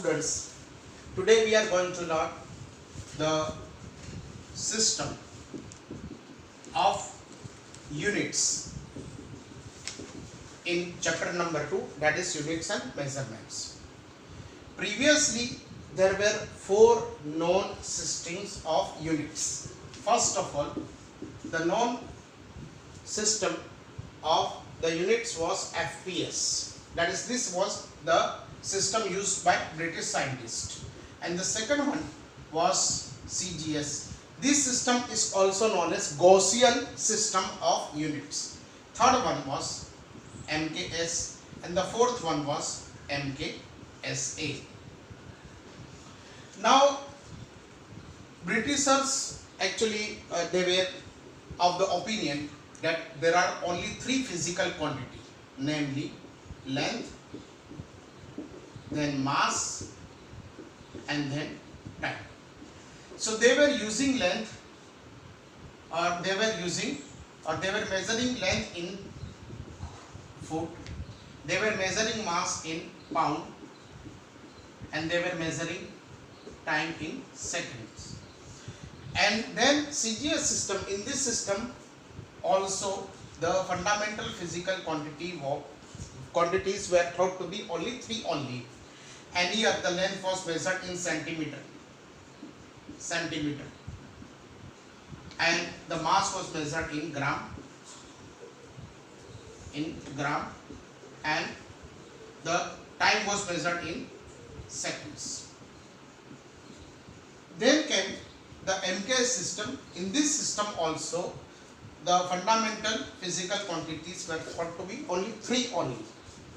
students, today we are going to learn the system of units in chapter number 2, that is units and measurements. Previously there were 4 known systems of units. First of all, the known system of the units was FPS, that is, this was the system used by British scientists, and the second one was CGS. This system is also known as Gaussian system of units. Third one was MKS, and the fourth one was MKSA. Now Britishers actually they were of the opinion that there are only 3 physical quantity, namely length, then mass, and then time. So they were using length, or they were measuring length in foot, they were measuring mass in pound, and they were measuring time in seconds. And then CGS system, in this system also the fundamental physical quantities were thought to be only 3 only, and here the length was measured in centimeter, and the mass was measured in gram, and the time was measured in seconds. Then came the MKS system. In this system also the fundamental physical quantities were thought to be only 3 only.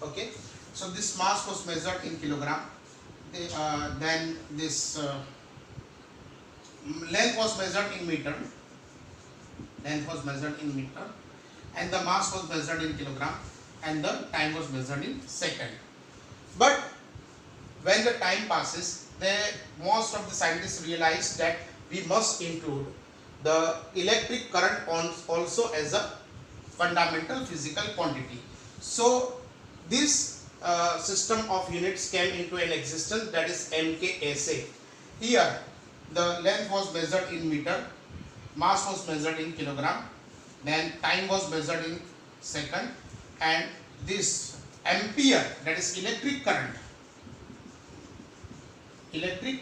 Okay, so this mass was measured in kilogram, then this length was measured in meter, and the mass was measured in kilogram, and the time was measured in second. But when the time passes, most of the scientists realized that we must include the electric current also as a fundamental physical quantity. So this system of units came into an existence, that is MKSA. Here the length was measured in meter, mass was measured in kilogram, then time was measured in second, and this ampere, that is electric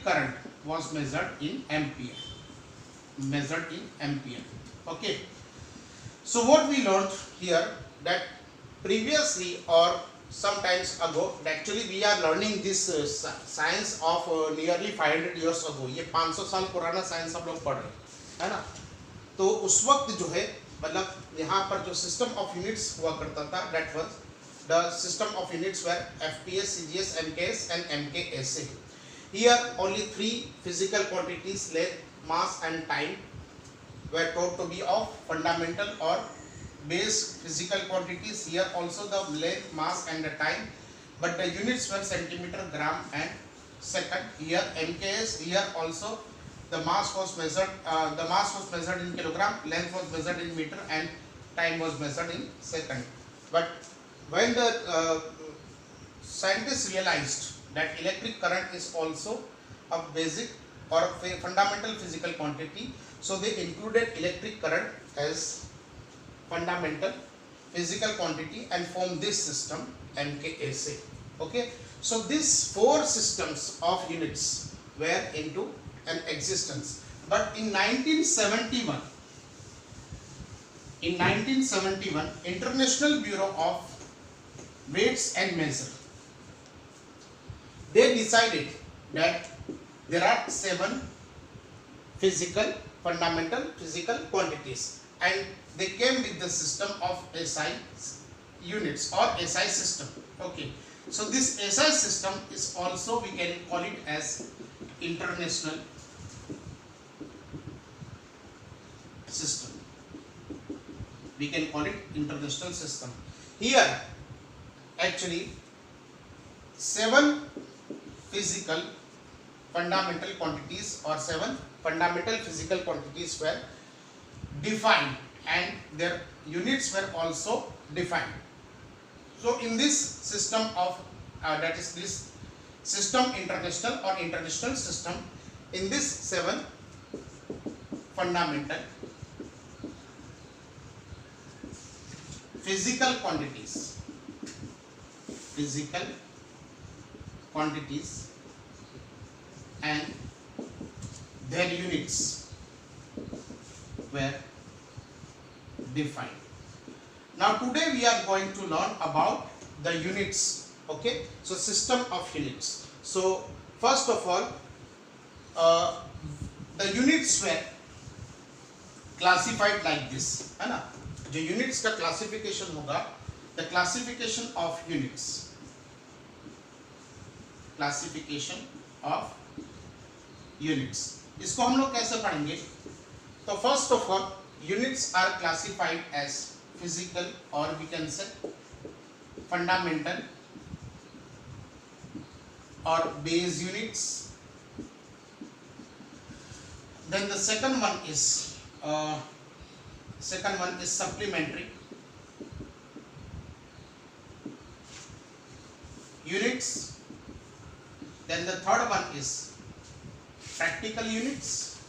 current was measured in ampere. Okay, so what we learned here, that previously or sometimes ago, actually we are learning this science of nearly 500 years ago. ये 500 साल पुराना science हम लोग पढ़ रहे हैं ना. तो उस वक्त जो है, मतलब यहाँ पर जो सिस्टम ऑफ यूनिट्स हुआ करता था, that was the system of units were FPS, CGS, MKS and MKSA. Here only 3 physical quantities, length, mass and time, were thought to be of fundamental or base physical quantities. Here also the length, mass and the time, but the units were centimeter, gram and second. Here MKS, here also the mass was measured in kilogram, length was measured in meter and time was measured in second. But when the scientists realized that electric current is also a basic or a fundamental physical quantity, so they included electric current as fundamental physical quantity and formed this system MKSA. Okay, so these 4 systems of units were into an existence, but in 1971 International Bureau of Weights and Measure, they decided that there are 7 fundamental physical quantities, and they came with the system of SI units or SI system. Okay, so this SI system is also, we can call it as international system. Here actually 7 physical fundamental quantities or 7 fundamental physical quantities were defined, and their units were also defined. So in this system of that is this system international or international system. In this 7 fundamental physical quantities and their units were defined. Now today we are going to learn about the units. Okay, so system of units. So first of all, the units were classified like this, है ना. जो units का classification होगा, the classification of units, इसको हम लोग कैसे पढ़ेंगे? तो first of all, units are classified as physical or we can say fundamental or base units. Then the second one is supplementary units. Then the third one is practical units,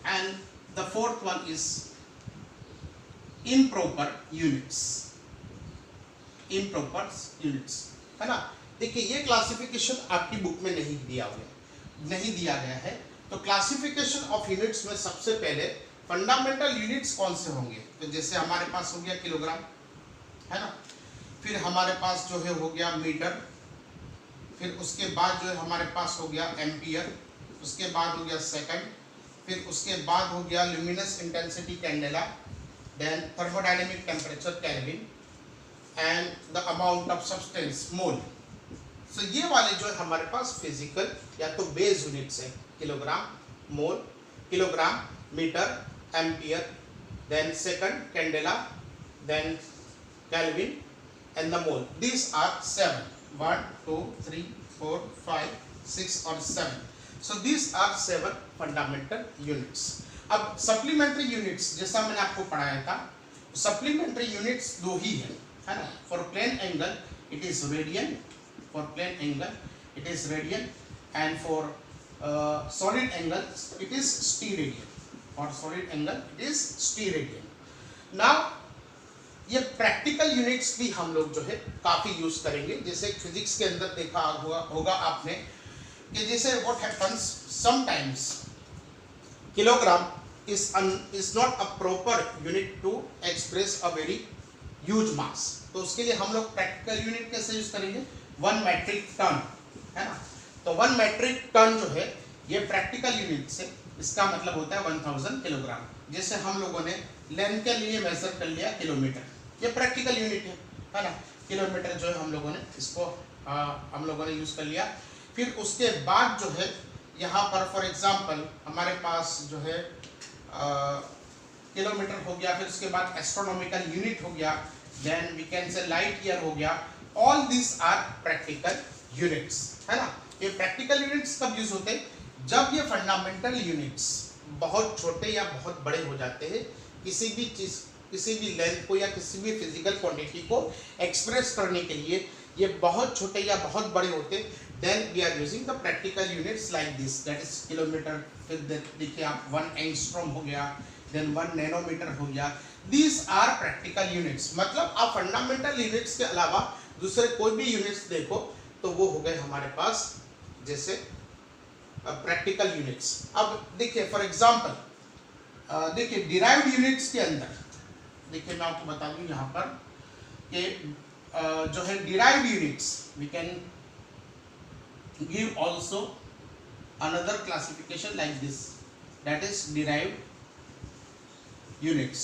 and the fourth one is improper units, है ना. देखिए ये classification आपकी book में नहीं दिया गया है. तो क्लासिफिकेशन ऑफ यूनिट्स में सबसे पहले फंडामेंटल यूनिट्स कौन से होंगे? तो जैसे हमारे पास हो गया किलोग्राम, है ना. फिर हमारे पास जो है हो गया मीटर, फिर उसके बाद जो है हमारे पास हो गया एम्पियर, उसके बाद हो गया सेकंड, फिर उसके बाद हो गया luminous intensity candela, then thermodynamic temperature kelvin, and the amount of substance mole. So ये वाले जो है हमारे पास फिजिकल या तो बेस यूनिट्स है, kilogram, mole, kilogram, metre, ampere, then second candela, then kelvin and the mole. These are 7. 1, 2, 3, 4, 5, 6 और 7. So these are 7 fundamental units. अब supplementary units जैसा मैंने आपको पढ़ाया था, supplementary units दो ही है ना. For plane angle it is radian, and for solid angle it is steradian. Now ये प्रैक्टिकल यूनिट्स भी हम लोग जो है काफी यूज करेंगे. जैसे फिजिक्स के अंदर देखा होगा आपने कि जैसे what happens sometimes kilogram is not a proper unit to express a very huge mass. तो उसके लिए हम लोग प्रैक्टिकल यूनिट कैसे यूज करेंगे? 1 मेट्रिक टन, है ना. तो 1 मेट्रिक टन जो है ये प्रैक्टिकल यूनिट से, इसका मतलब होता है 1000 किलोग्राम. जैसे हम लोगों ने लेंथ के लिए मेजर कर लिया किलोमीटर, ये प्रैक्टिकल यूनिट है ना. किलोमीटर जो है हम लोगों ने इसको हम लोगों ने यूज कर लिया. फिर उसके बाद जो है यहाँ पर फॉर एग्जांपल हमारे पास जो है किलोमीटर हो गया, फिर उसके बाद एस्ट्रोनॉमिकल यूनिट हो गया, then we can say light year हो गया. All this are practical units, है ना. ये प्रैक्टिकल यूनिट्स कब यूज होते हैं? जब ये फंडामेंटल यूनिट्स बहुत छोटे या बहुत बड़े हो जाते हैं, किसी भी चीज, किसी भी लेंथ को या किसी भी फिजिकल क्वांटिटी को एक्सप्रेस करने के लिए ये बहुत छोटे या बहुत बड़े होते, then we are using the practical units like this, that is kilometre. फिर देखिए आप 1 एंगस्ट्रॉम हो गया, देन 1 नैनोमीटर हो गया. These are practical units. मतलब आप फंडामेंटल यूनिट्स के अलावा दूसरे कोई भी यूनिट्स देखो तो वो हो गए हमारे पास जैसे प्रैक्टिकल यूनिट्स. अब देखिए फॉर एग्जांपल देखिए डिराइव्ड यूनिट्स के अंदर, देखिए मैं आपको बता दूं यहाँ पर कि जो है derived units we can give also another classification like this, that is derived units.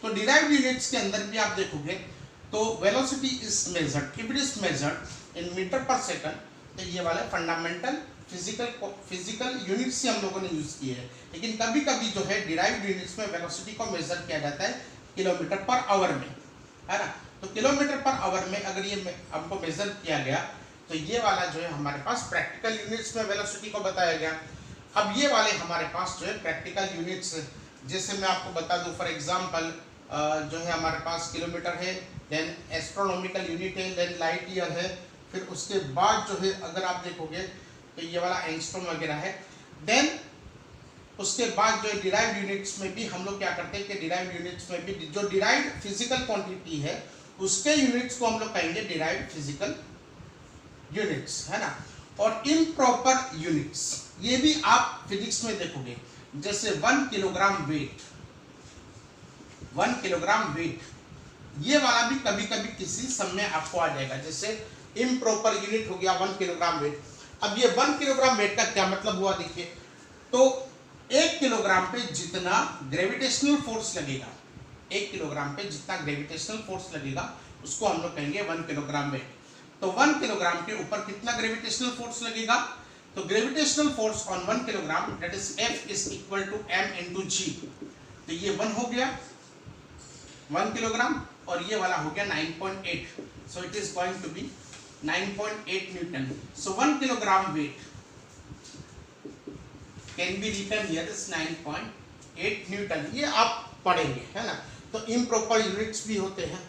तो डिराइव्ड यूनिट्स के अंदर भी आप देखोगे तो velocity is measured, if it is measured in metre per second, तो ये वाले फंडामेंटल फिजिकल यूनिट्स से हम लोगों ने यूज किए हैं. लेकिन कभी कभी जो है डिराइव्ड यूनिट्स में वेलोसिटी को मेजर किया जाता है किलोमीटर पर आवर में, है ना. तो किलोमीटर पर आवर में अगर ये हमको मेजर किया गया तो ये वाला जो है हमारे पास प्रैक्टिकल यूनिट्स में वेलोसिटी को बताया गया. अब ये वाले हमारे पास जो है प्रैक्टिकल यूनिट्स, जैसे मैं आपको बता दूं फॉर एग्जांपल जो है हमारे पास किलोमीटर है, देन एस्ट्रोनॉमिकल यूनिट है, देन लाइट ईयर है, फिर उसके बाद जो है अगर आप देखोगे तो ये वाला एंगस्ट्रॉम वगैरह है। देन उसके बाद जो है डिराइव्ड यूनिट्स में भी हम लोग क्या करते हैं कि डिराइव्ड यूनिट्स में भी जो डिराइव्ड फिजिकल क्वांटिटी है उसके यूनिट्स को हम लोग कहेंगे डिराइव्ड फिजिकल यूनिट्स, है ना। और इम्प्रॉपर यूनिट्स ये भी आप फिजिक्स में देखोगे, जैसे 1 किलोग्राम वेट, 1 किलोग्राम वेट ये वाला भी कभी कभी किसी सम में आपको आ जाएगा। जैसे इम्प्रॉपर यूनिट हो गया 1 किलोग्राम वेट। अब ये 1 किलोग्राम वेट का क्या मतलब हुआ देखिए, तो 1 किलोग्राम पे जितना ग्रेविटेशनल फोर्स लगेगा, 1 किलोग्राम पे जितना ग्रेविटेशनल फोर्स लगेगा उसको हम लोग कहेंगे 1 किलोग्राम वेट। तो 1 किलोग्राम के ऊपर कितना ग्रेविटेशनल फोर्स लगेगा, तो gravitational force on 1 kilogram that is F is equal to m into g. तो ये 1 हो गया 1 किलोग्राम और ये वाला हो गया 9.8, so it is going to be 9.8 newton. So 1 kilogram weight can be written here is 9.8 newton. ये आप पढ़ेंगे, है ना। तो इम्प्रॉपर यूनिट्स भी होते हैं,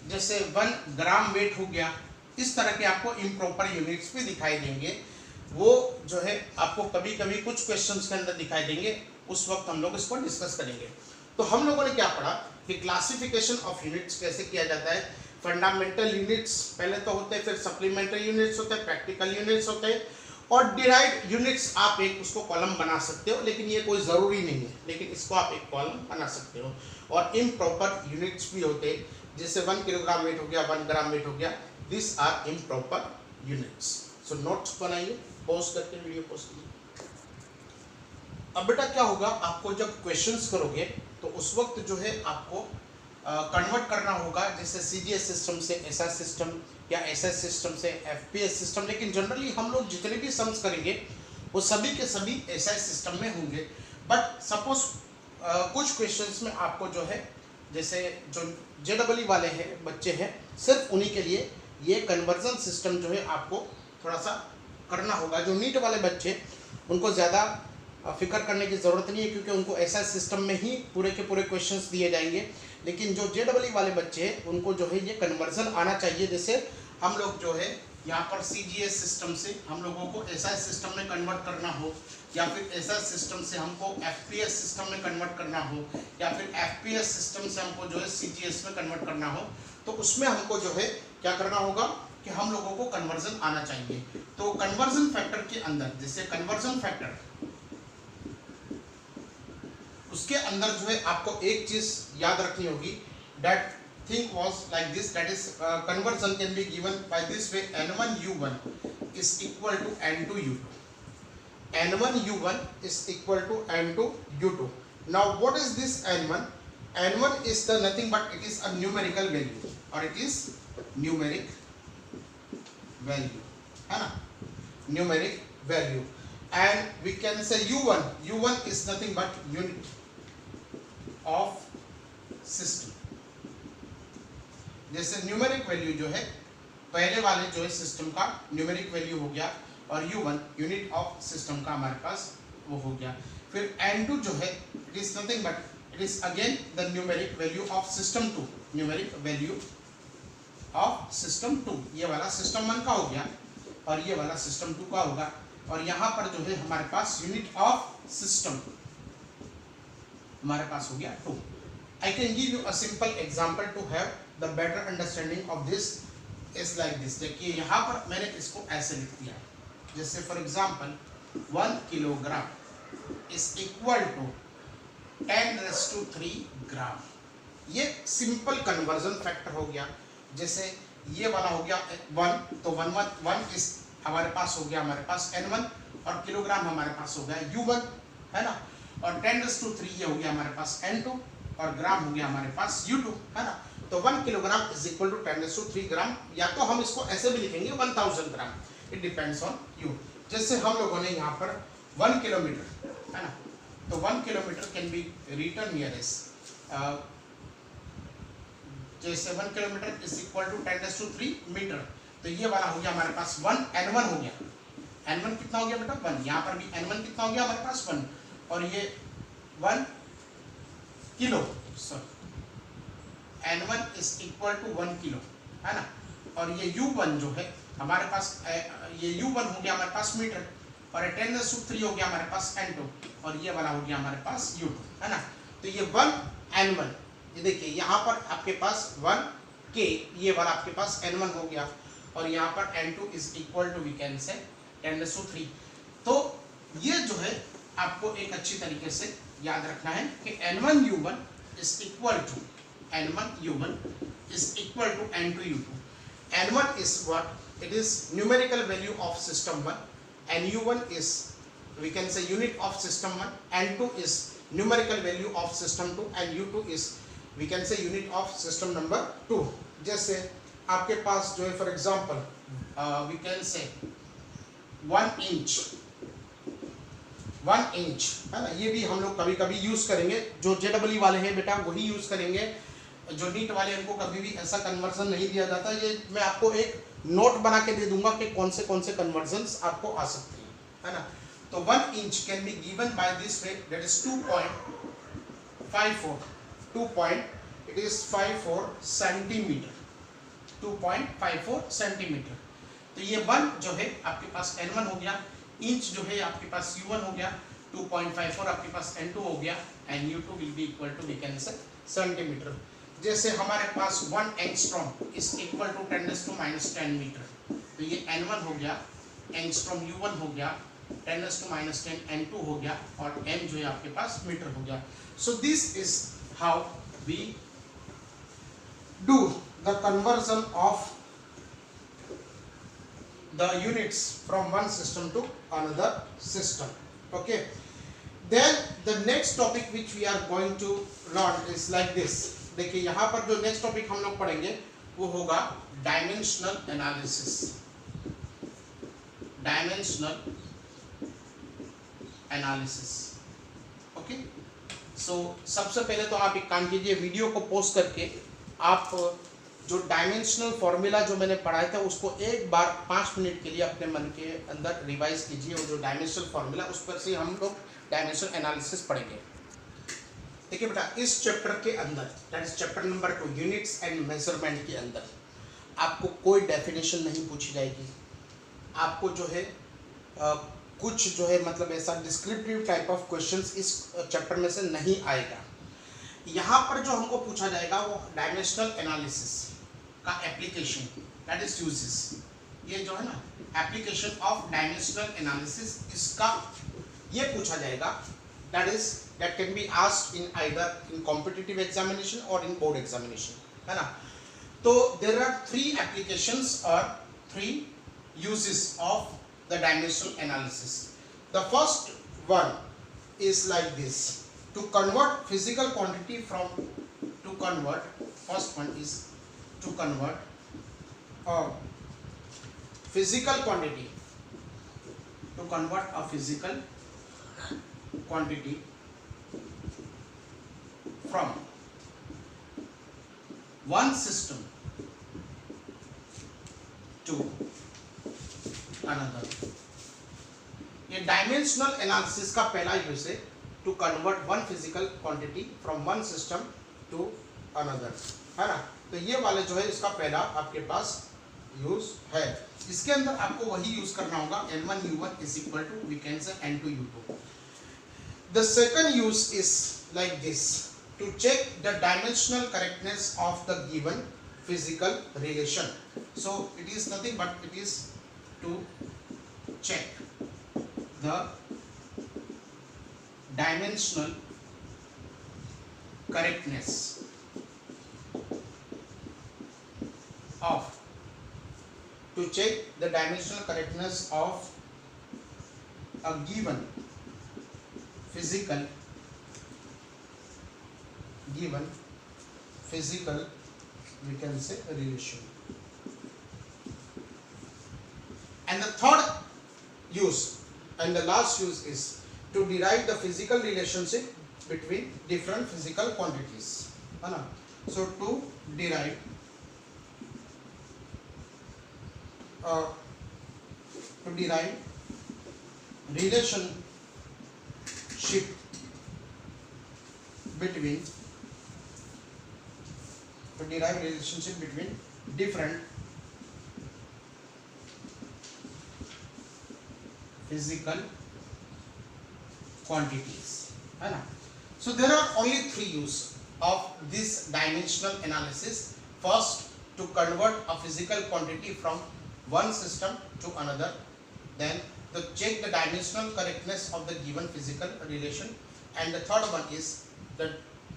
जैसे 1 ग्राम वेट हो गया, इस तरह के आपको इम्प्रॉपर यूनिट्स भी दिखाई देंगे। वो जो है आपको कभी कभी कुछ क्वेश्चंस के अंदर दिखाई देंगे, उस वक्त हम लोग इसको डिस्कस करेंगे। तो हम लोगों ने क्या पढ़ा कि क्लासिफिकेशन ऑफ यूनिट्स कैसे किया जाता है। फंडामेंटल यूनिट्स पहले तो होते हैं, फिर सप्लीमेंट्री यूनिट्स होते हैं, प्रैक्टिकल यूनिट्स होते हैं और डिराइव्ड यूनिट्स। आप एक उसको कॉलम बना सकते हो, लेकिन ये कोई ज़रूरी नहीं है, लेकिन इसको आप एक कॉलम बना सकते हो। और इम्प्रॉपर यूनिट्स भी होते हैं, जैसे 1 किलोग्राम वेट हो गया, 1 ग्राम वेट हो गया, this are improper units. So notes बनाइए, पोस्ट करके वीडियो पोस्ट कीजिए। अब बेटा क्या होगा, आपको जब क्वेश्चंस करोगे तो उस वक्त जो है आपको कन्वर्ट करना होगा, जैसे सीजीएस सिस्टम से एसआई सिस्टम या एसआई सिस्टम से एफपीएस सिस्टम। लेकिन जनरली हम लोग जितने भी सम्स करेंगे वो सभी के सभी एसआई सिस्टम में होंगे। बट सपोज कुछ क्वेश्चंस में आपको जो है, जैसे जो जेडबलई वाले हैं बच्चे हैं, सिर्फ उन्हीं के लिए ये कन्वर्जन सिस्टम जो है आपको थोड़ा सा करना होगा। जो नीट वाले बच्चे उनको ज़्यादा फिक्र करने की ज़रूरत नहीं है, क्योंकि उनको ऐसा सिस्टम में ही पूरे के पूरे क्वेश्चंस दिए जाएंगे। लेकिन जो जेडबलई वाले बच्चे हैं उनको जो है ये कन्वर्जन आना चाहिए। जैसे हम लोग जो है यहाँ पर सीजीएस सिस्टम से हम लोगों को एसआई सिस्टम में कन्वर्ट करना हो, या फिर एसआई सिस्टम से हमको एफपीएस सिस्टम में कन्वर्ट करना हो, या फिर एफपीएस सिस्टम से हमको जो है सीजीएस में कन्वर्ट करना हो, तो उसमें हमको जो है क्या करना होगा कि हम लोगों को कन्वर्जन आना चाहिए। तो कन्वर्जन फैक्टर के अंदर, जैसे कन्वर्जन फैक्टर, उसके अंदर जो है आपको एक चीज याद रखनी होगी, that thing was like this, that is conversion can be given by this way, n1u1 is equal to n2u2, n1u1 is equal to n2u2. Now what is this n1? n1 is the nothing but it is a numerical value, or it is numeric value, है ना, numeric value. And we can say u1 is nothing but unit of system. जैसे numeric value जो है पहले वाले जो है system का न्यूमेरिक वैल्यू हो गया, और u1 यूनिट ऑफ सिस्टम का हमारे पास वो हो गया। फिर n2 जो है it is nothing but it is again the numeric value of system 2, numeric value of system 2। ये वाला सिस्टम 1 का हो गया और ये वाला सिस्टम 2 का होगा। और यहाँ पर जो है हमारे पास यूनिट ऑफ सिस्टम हमारे पास हो गया 2। I can give you a simple example to have the better understanding of this is like this। देखिए यहाँ पर मैंने इसको ऐसे लिख दिया, जैसे for example 1 kilogram is equal to 10⁻³ gram. ये सिंपल कन्वर्जन फैक्टर हो गया। जैसे ये वाला हो गया 1, तो 1 इस हमारे पास हो गया, हमारे पास n1, और किलोग्राम हमारे पास हो गया u1, है ना, और 10⁻³ ये हो गया हमारे पास n2, और ग्राम हो गया हमारे पास u2, है ना। तो 1 किलोग्राम इज इक्वल टू 10⁻³ ग्राम, या तो हम इसको ऐसे भी लिखेंगे 1000 ग्राम, इट डिपेंड्स ऑन यू। जैसे हम लोगों ने यहाँ पर 1 किलोमीटर, है ना, तो 1 kilometre can be written here as, जैसे 1 kilometre is equal to 10⁻³ metre. तो ये वाला हो गया हमारे पास 1 n1 हो गया, n1 कितना हो गया बेटा 1, यहाँ पर भी n1 कितना हो गया हमारे पास 1, और ये 1 kilo, sorry n1 is equal to 1 kilo, है ना, और ये u1 जो है हमारे पास ये U1 हो गया हमारे पास मीटर, और 10⁻³ हो गया हमारे पास N2, और ये वाला हो गया हमारे पास U2, है ना। तो ये 1N1, ये देखिए यहाँ पर आपके पास 1K, ये वाला आपके पास N1 हो गया, और यहाँ पर N2 is equal to we can say 10⁻³। तो ये जो है आपको एक अच्छी तरीके से याद रखना है कि N1U1 is equal to N1U1 is equal to N2U2. N1 is what? It is numerical value of system 1, and U1 is, we can say, unit of system 1, N2 is numerical value of system 2, and U2 is, we can say, unit of system number 2. जैसे आपके पास जो है for example we can say 1 inch, 1 inch है ना, ये भी हम लोग कभी कभी यूज करेंगे। जो JEE वाले हैं बेटा वही यूज करेंगे, जो नीट वाले उनको कभी भी ऐसा कन्वर्जन नहीं दिया जाता। ये मैं आपको एक नोट बना के दे दूंगा कि कौन से कन्वर्जन्स आपको आ सकते हैं, है ना। तो 1 inch can be given by this way, that is 2.54 centimetre, 2.54 centimetre. तो ये 1 जो है आपके पास N1 हो गया, इंच जो है आपके पास U1 हो गया, 2.54 आपके पास N2 हो गया, and U2 will be equal to we can say centimetre. जैसे हमारे पास 1 angstrom is equal to 10⁻⁻10 metre, तो ये N1 हो गया, एंगस्ट्रॉम U1 हो गया, 10⁻⁻10 N2 हो गया, और M जो है आपके पास मीटर हो गया। So this is how we do the conversion of the units from one system to another system. Okay, then the next topic which we are going to learn is like this. देखिए यहाँ पर जो next topic हम लोग पढ़ेंगे वो होगा dimensional analysis, dimensional analysis. Okay, so सबसे पहले तो आप एक काम कीजिए, वीडियो को पॉज करके आप जो डायमेंशनल फॉर्मूला जो मैंने पढ़ाया था उसको एक बार 5 मिनट के लिए अपने मन के अंदर रिवाइज कीजिए, और जो डायमेंशनल फॉर्मूला उस पर से हम लोग डायमेंशनल एनालिसिस पढ़ेंगे। देखिए बेटा, इस चैप्टर के अंदर, that is chapter number 2, units and measurement के अंदर आपको कोई डेफिनेशन नहीं पूछी जाएगी। आपको जो है कुछ जो है मतलब ऐसा डिस्क्रिप्टिव टाइप ऑफ क्वेश्चंस इस चैप्टर में से नहीं आएगा। यहाँ पर जो हमको पूछा जाएगा वो डायमेंशनल एनालिसिस का एप्लीकेशन, दैट इज यूजेस, ये जो है ना एप्लीकेशन ऑफ डायमेंशनल एनालिसिस, इसका ये पूछा जाएगा। that can be asked in either in competitive examination or in board examination, है ना। तो there are 3 applications or 3 uses of the dimensional analysis. The first one is like this: to convert physical quantity from, to convert, first one is to convert a physical quantity, to convert a physical quantity from one system to another. ये dimensional analysis का पहला use है, to convert one physical quantity from one system to another, है ना। तो ये वाले जो है इसका पहला आपके पास यूज है। इसके अंदर आपको वही यूज करना होगा, N1U1 is equal to we can say N2U2. The second use is like this: to check the dimensional correctness of the given physical relation. So it is nothing but it is to check the dimensional correctness of, to check the dimensional correctness of a given physical we can say relation. And the third use and the last use is to derive the physical relationship between different physical quantities, है ना। So to derive relationship between different physical quantities, है ना. So there are only three use of this dimensional analysis. First, to convert a physical quantity from one system to another, then to check the dimensional correctness of the given physical relation, and the third one is the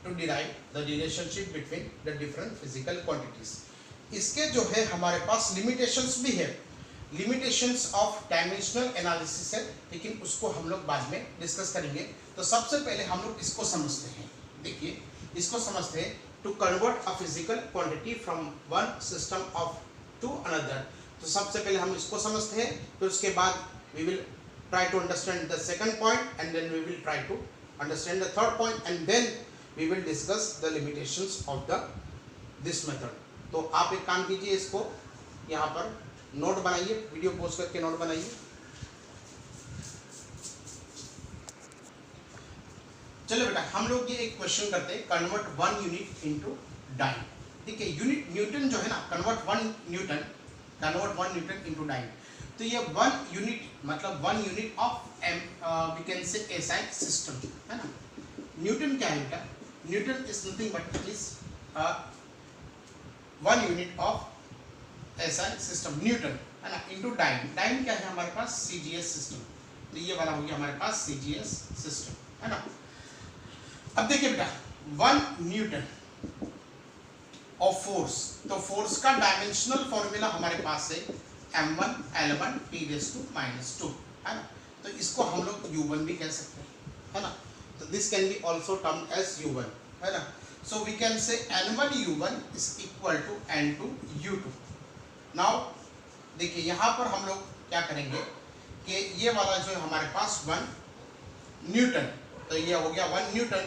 to derive the relationship between the different physical quantities. इसके जो है हमारे पास limitations भी है, limitations of dimensional analysis है, लेकिन उसको हम लोग बाद में डिस्कस करेंगे. तो सबसे पहले हम लोग इसको समझते हैं. देखिए इसको समझते हैं. To convert a physical quantity from one system of to another. तो सबसे पहले हम इसको समझते हैं, फिर उसके बाद we will try to understand the second point, and then we will try to understand the third point, and then we will discuss the limitations of the this method. तो आप एक काम कीजिए, इसको यहाँ पर नोट बनाइए, वीडियो पॉज करके नोट बनाइए. चलो बेटा हम लोग ये एक क्वेश्चन करते हैं, convert one unit into dyne. ठीक है, यूनिट न्यूटन जो है ना, convert one newton into dyne. तो ये वन यूनिट मतलब one unit of M we can say SI system, है ना. न्यूटन क्या है बेटा? Newton is nothing but it is one unit of SI system, newton, है ना, इनटू डाइन. डाइन क्या है हमारे पास? CGS system. तो ये वाला हो गया हमारे पास सीजीएस सिस्टम, है ना. अब देखिए बेटा, वन न्यूटन ऑफ फोर्स, तो फोर्स का डायमेंशनल फॉर्मूला हमारे पास है m1 L1 T⁻², है ना. तो इसको हम लोग U1 भी कह सकते हैं, है ना. तो this can be also termed as U1, है ना. सो वी कैन से N1 U1 is equal to N2 U2. Now देखिए यहाँ पर हम लोग क्या करेंगे कि ये वाला जो है हमारे पास वन न्यूटन, तो ये हो गया वन न्यूटन.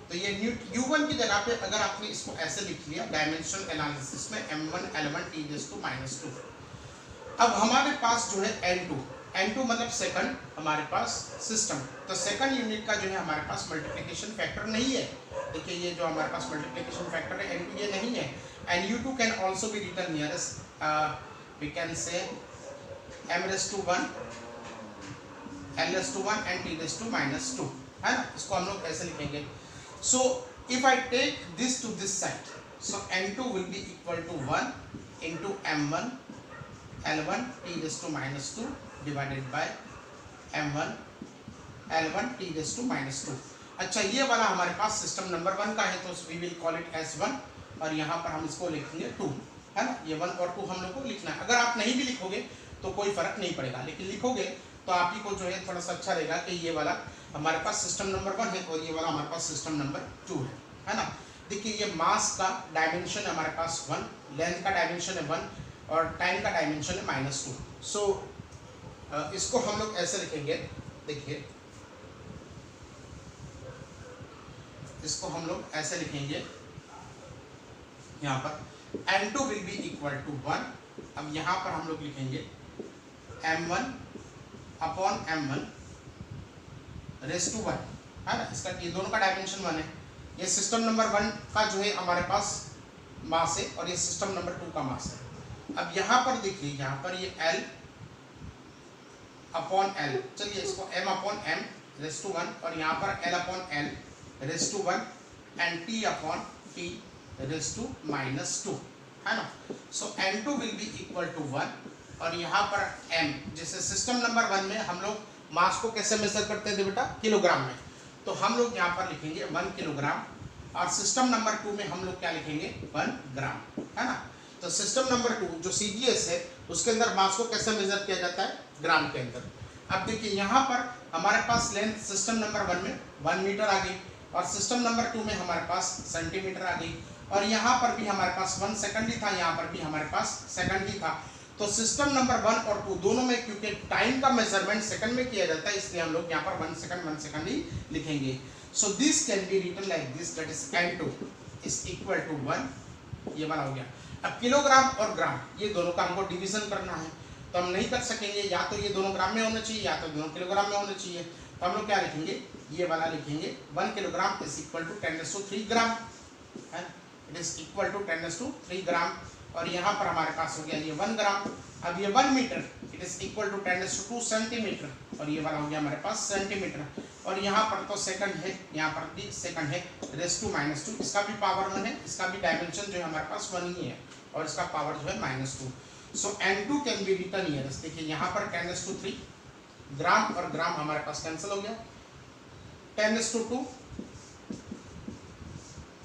तो ये U1 की जगह पे अगर आपने इसको ऐसे लिख लिया डायमेंशनल एनालिसिस में m1 L1 T⁻². अब हमारे पास जो है N2 मतलब सेकंड हमारे पास सिस्टम. तो सेकंड यूनिट का जो है हमारे पास मल्टीप्लिकेशन फैक्टर नहीं है. देखिए ये जो हमारे पास मल्टीप्लिकेशन फैक्टर है N2 ये नहीं है. And U2 can also be written here as we can say m⁻1 L⁻1 and T⁻², है ना. इसको हम लोग ऐसे लिखेंगे. So if I take this to this side, so N2 will be equal to 1 into m1 L1 T⁻² divided by m1 L1 T⁻². अच्छा ये वाला हमारे पास सिस्टम नंबर 1 का है, तो we will call it as 1, और यहाँ पर हम इसको लिखेंगे 2, है ना. ये 1 और 2 हम लोग को लिखना है. अगर आप नहीं भी लिखोगे तो कोई फर्क नहीं पड़ेगा, लेकिन लिखोगे तो आप ही को जो है थोड़ा सा अच्छा रहेगा कि ये वाला हमारे पास सिस्टम नंबर 1 है और ये वाला हमारे पास सिस्टम नंबर 2 है ना. देखिए ये मास का डायमेंशन है हमारे पास 1, लेंथ का डायमेंशन है 1 और टाइम का डायमेंशन है -2. सो इसको हम लोग ऐसे लिखेंगे. देखिए इसको हम लोग ऐसे लिखेंगे यहाँ पर N2 will be equal to 1. अब यहाँ पर हम लोग लिखेंगे m1 upon m1 rays to 1, है ना. इसका ये दोनों का डायमेंशन 1 है. ये सिस्टम नंबर 1 का जो है हमारे पास मास है और ये सिस्टम नंबर 2 का मास है. अब यहाँ पर देखिए यहाँ पर ये L अपॉन L, चलिए इसको m upon m raise to 1 और यहाँ पर L upon L raise to 1 and T upon T raise to -2, है ना. So N2 will be equal to 1 और यहाँ पर m, जैसे सिस्टम नंबर 1 में हम लोग मास को कैसे मेजर करते हैं बेटा? किलोग्राम में. तो हम लोग यहाँ पर लिखेंगे 1 किलोग्राम, और सिस्टम नंबर 2 में हम लोग क्या लिखेंगे? 1 ग्राम, है ना. तो सिस्टम नंबर 2 जो CGS है उसके अंदर मास को कैसे मेजर किया जाता है? ग्राम के अंदर. अब देखिए यहाँ पर हमारे पास लेंथ सिस्टम नंबर 1 में 1 मीटर आ गई और सिस्टम नंबर 2 में हमारे पास सेंटीमीटर आ गई, और यहाँ पर भी हमारे पास 1 सेकंड ही था, यहाँ पर भी हमारे पास सेकंड ही था. तो सिस्टम नंबर 1 और 2 दोनों में क्योंकि टाइम का मेजरमेंट सेकंड में किया जाता है, इसलिए हम लोग यहाँ पर 1 सेकंड ही लिखेंगे. So this can be written like this, that is N2 is equal to 1. ये वाला हो गया. अब किलोग्राम और ग्राम ये दोनों का हमको डिवीजन करना है, तो हम नहीं कर सकेंगे. या तो ये दोनों ग्राम में होना चाहिए या तो दोनों किलोग्राम में होना चाहिए. तो हम लोग क्या लिखेंगे? ये वाला लिखेंगे 1 किलोग्राम इज इक्वल टू 10⁻³ ग्राम, है. It is equal to 10⁻³ gram. और यहाँ पर हमारे पास हो गया ये 1 ग्राम। अब ये 1 metre it is equal to 10⁻² centimetre और ये वाला हो गया हमारे पास सेंटीमीटर। और यहाँ पर तो सेकंड है, यहाँ पर भी सेकंड है, (-2), इसका भी पावर 1 है, इसका भी डायमेंशन जो है हमारे पास 1 ही है और इसका पावर जो है -2। So N2 can be written here. देखिए यहाँ पर 10⁻3 ग्राम और ग्राम हमारे पास कैंसिल हो गया, 10⁻2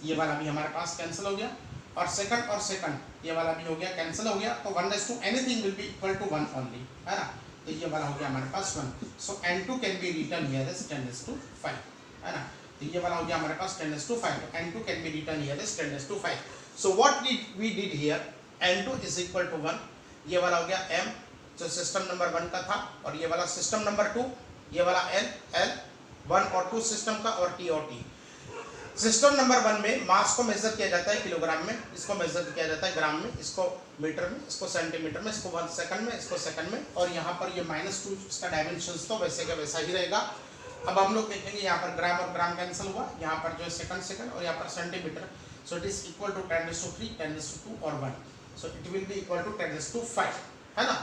ये वाला भी हमारे पास कैंसिल हो गया और सेकंड ये वाला भी हो गया, कैंसिल हो गया। तो 1 anything will be equal to 1 only, है ना। तो ये वाला हो गया हमारे पास 1। So N2 can be written here as 10⁻5, है ना। तो ये वाला हो गया हमारे पास 10⁻5। तो N2 can be written here as 10⁻5। So what we did here, N2 is equal to 1, ये वाला हो गया M जो सिस्टम नंबर 1 का था, और ये वाला सिस्टम नंबर 2, ये वाला L 1 और 2 सिस्टम का, और T और T। सिस्टम नंबर 1 में मास को मेजर किया जाता है किलोग्राम में, इसको मेजर किया जाता है ग्राम में, इसको मीटर में, इसको सेंटीमीटर में, इसको 1 सेकंड में, इसको सेकंड में, और यहाँ पर ये -2 इसका डायमेंशंस तो वैसे का वैसा ही रहेगा। अब हम लोग देखेंगे यहाँ पर ग्राम और ग्राम कैंसिल हुआ, यहाँ पर जो है सेकंड और यहाँ पर centimetre. So it is equal to 10⁻3, 10⁻2 और 1। So it will be equal to 10⁻5, है ना।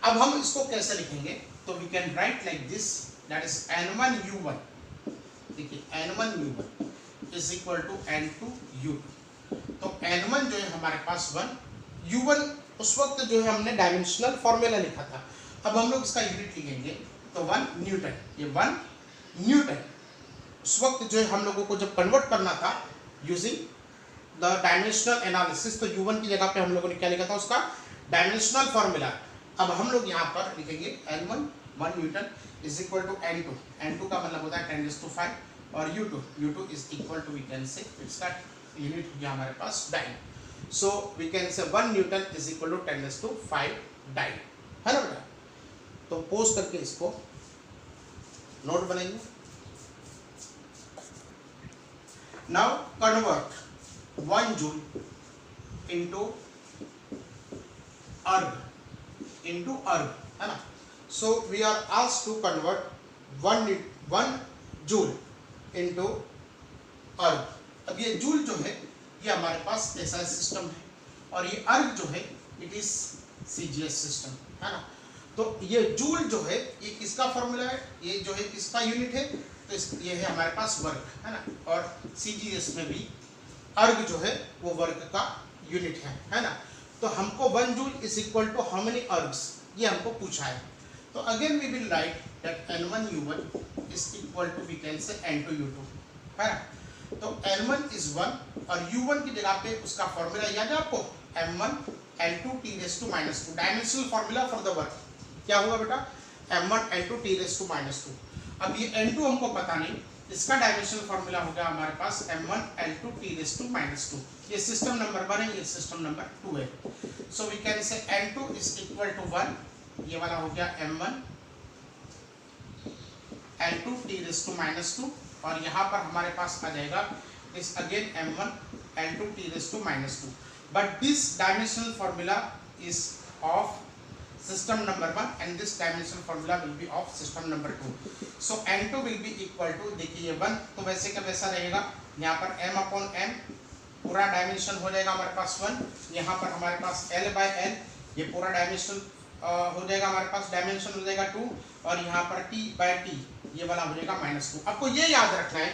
अब हम इसको कैसे लिखेंगे, तो we can write like this, that is N1U1। देखिए N1U1 is equal to N2U2। तो N1 जो है हमारे पास 1, U1 उस वक्त जो है हमने डायमेंशनल फॉर्मूला लिखा था। अब हम लोग इसका यूनिट लिखेंगे, तो 1 न्यूटन, ये 1 न्यूटन उस वक्त जो है हम लोगों को जब कन्वर्ट करना था यूजिंग द डायमेंशनल एनालिसिस, तो U1 की जगह पे हम लोगों ने क्या लिखा था, उसका डायमेंशनल फॉर्मूला। अब हम लोग यहाँ पर लिखेंगे N1 1 newton is equal to N2, N2 का मतलब होता है 10⁻5, और U2 is equal to, we can say इसका यूनिट हो गया हमारे पास dyne. So we can say 1 newton is equal to 10⁻5 dyne, है ना बेटा। तो पोज करके इसको नोट बनाइए। Now convert 1 joule into erg, है ना। So we are asked to convert 1 joule into erg. अब ये जूल जो है ये हमारे पास SI सिस्टम है, और ये अर्ग जो है इट इज CGS सिस्टम, है ना। तो ये जूल जो है ये किसका फॉर्मूला है, ये जो है किसका यूनिट है, तो ये है हमारे पास वर्ग, है ना। और CGS में भी अर्ग जो है वो वर्ग का यूनिट है ना। तो हमको 1 joule is equal to how many ergs, ये हमको पूछा है। तो again we will write that N1U1 is equal to, we can say N2U2, है ना। तो N1 इज 1 और U1 की जगह पे उसका फॉर्मूला याद है आपको, M1 L2 T⁻², dimensional formula for the work क्या हुआ बेटा, M1 L2 T⁻²। अब ये N2 हमको पता नहीं, इसका डायमेंशनल फॉर्मूला होगा हमारे पास M1 L2 T⁻²। ये सिस्टम नंबर 1 है, ये सिस्टम नंबर 2 है। सो वी कैन से N2 इज इक्वल टू 1, ये वाला हो गया M1 L2 T⁻², और यहाँ पर हमारे पास आ जाएगा this again M1 L2 T⁻², but this dimensional formula is of system number 1 and this dimensional formula will be of system number 2. So N2 will be equal to, देखिए 1 तो वैसे का वैसा रहेगा, यहाँ पर M/M पूरा डायमेंशन हो जाएगा हमारे पास 1, यहाँ पर हमारे पास L/L ये पूरा डायमेंशन हो जाएगा हमारे पास, डायमेंशन हो जाएगा 2, और यहाँ पर T/T ये वाला हो जाएगा -2। आपको ये याद रखना है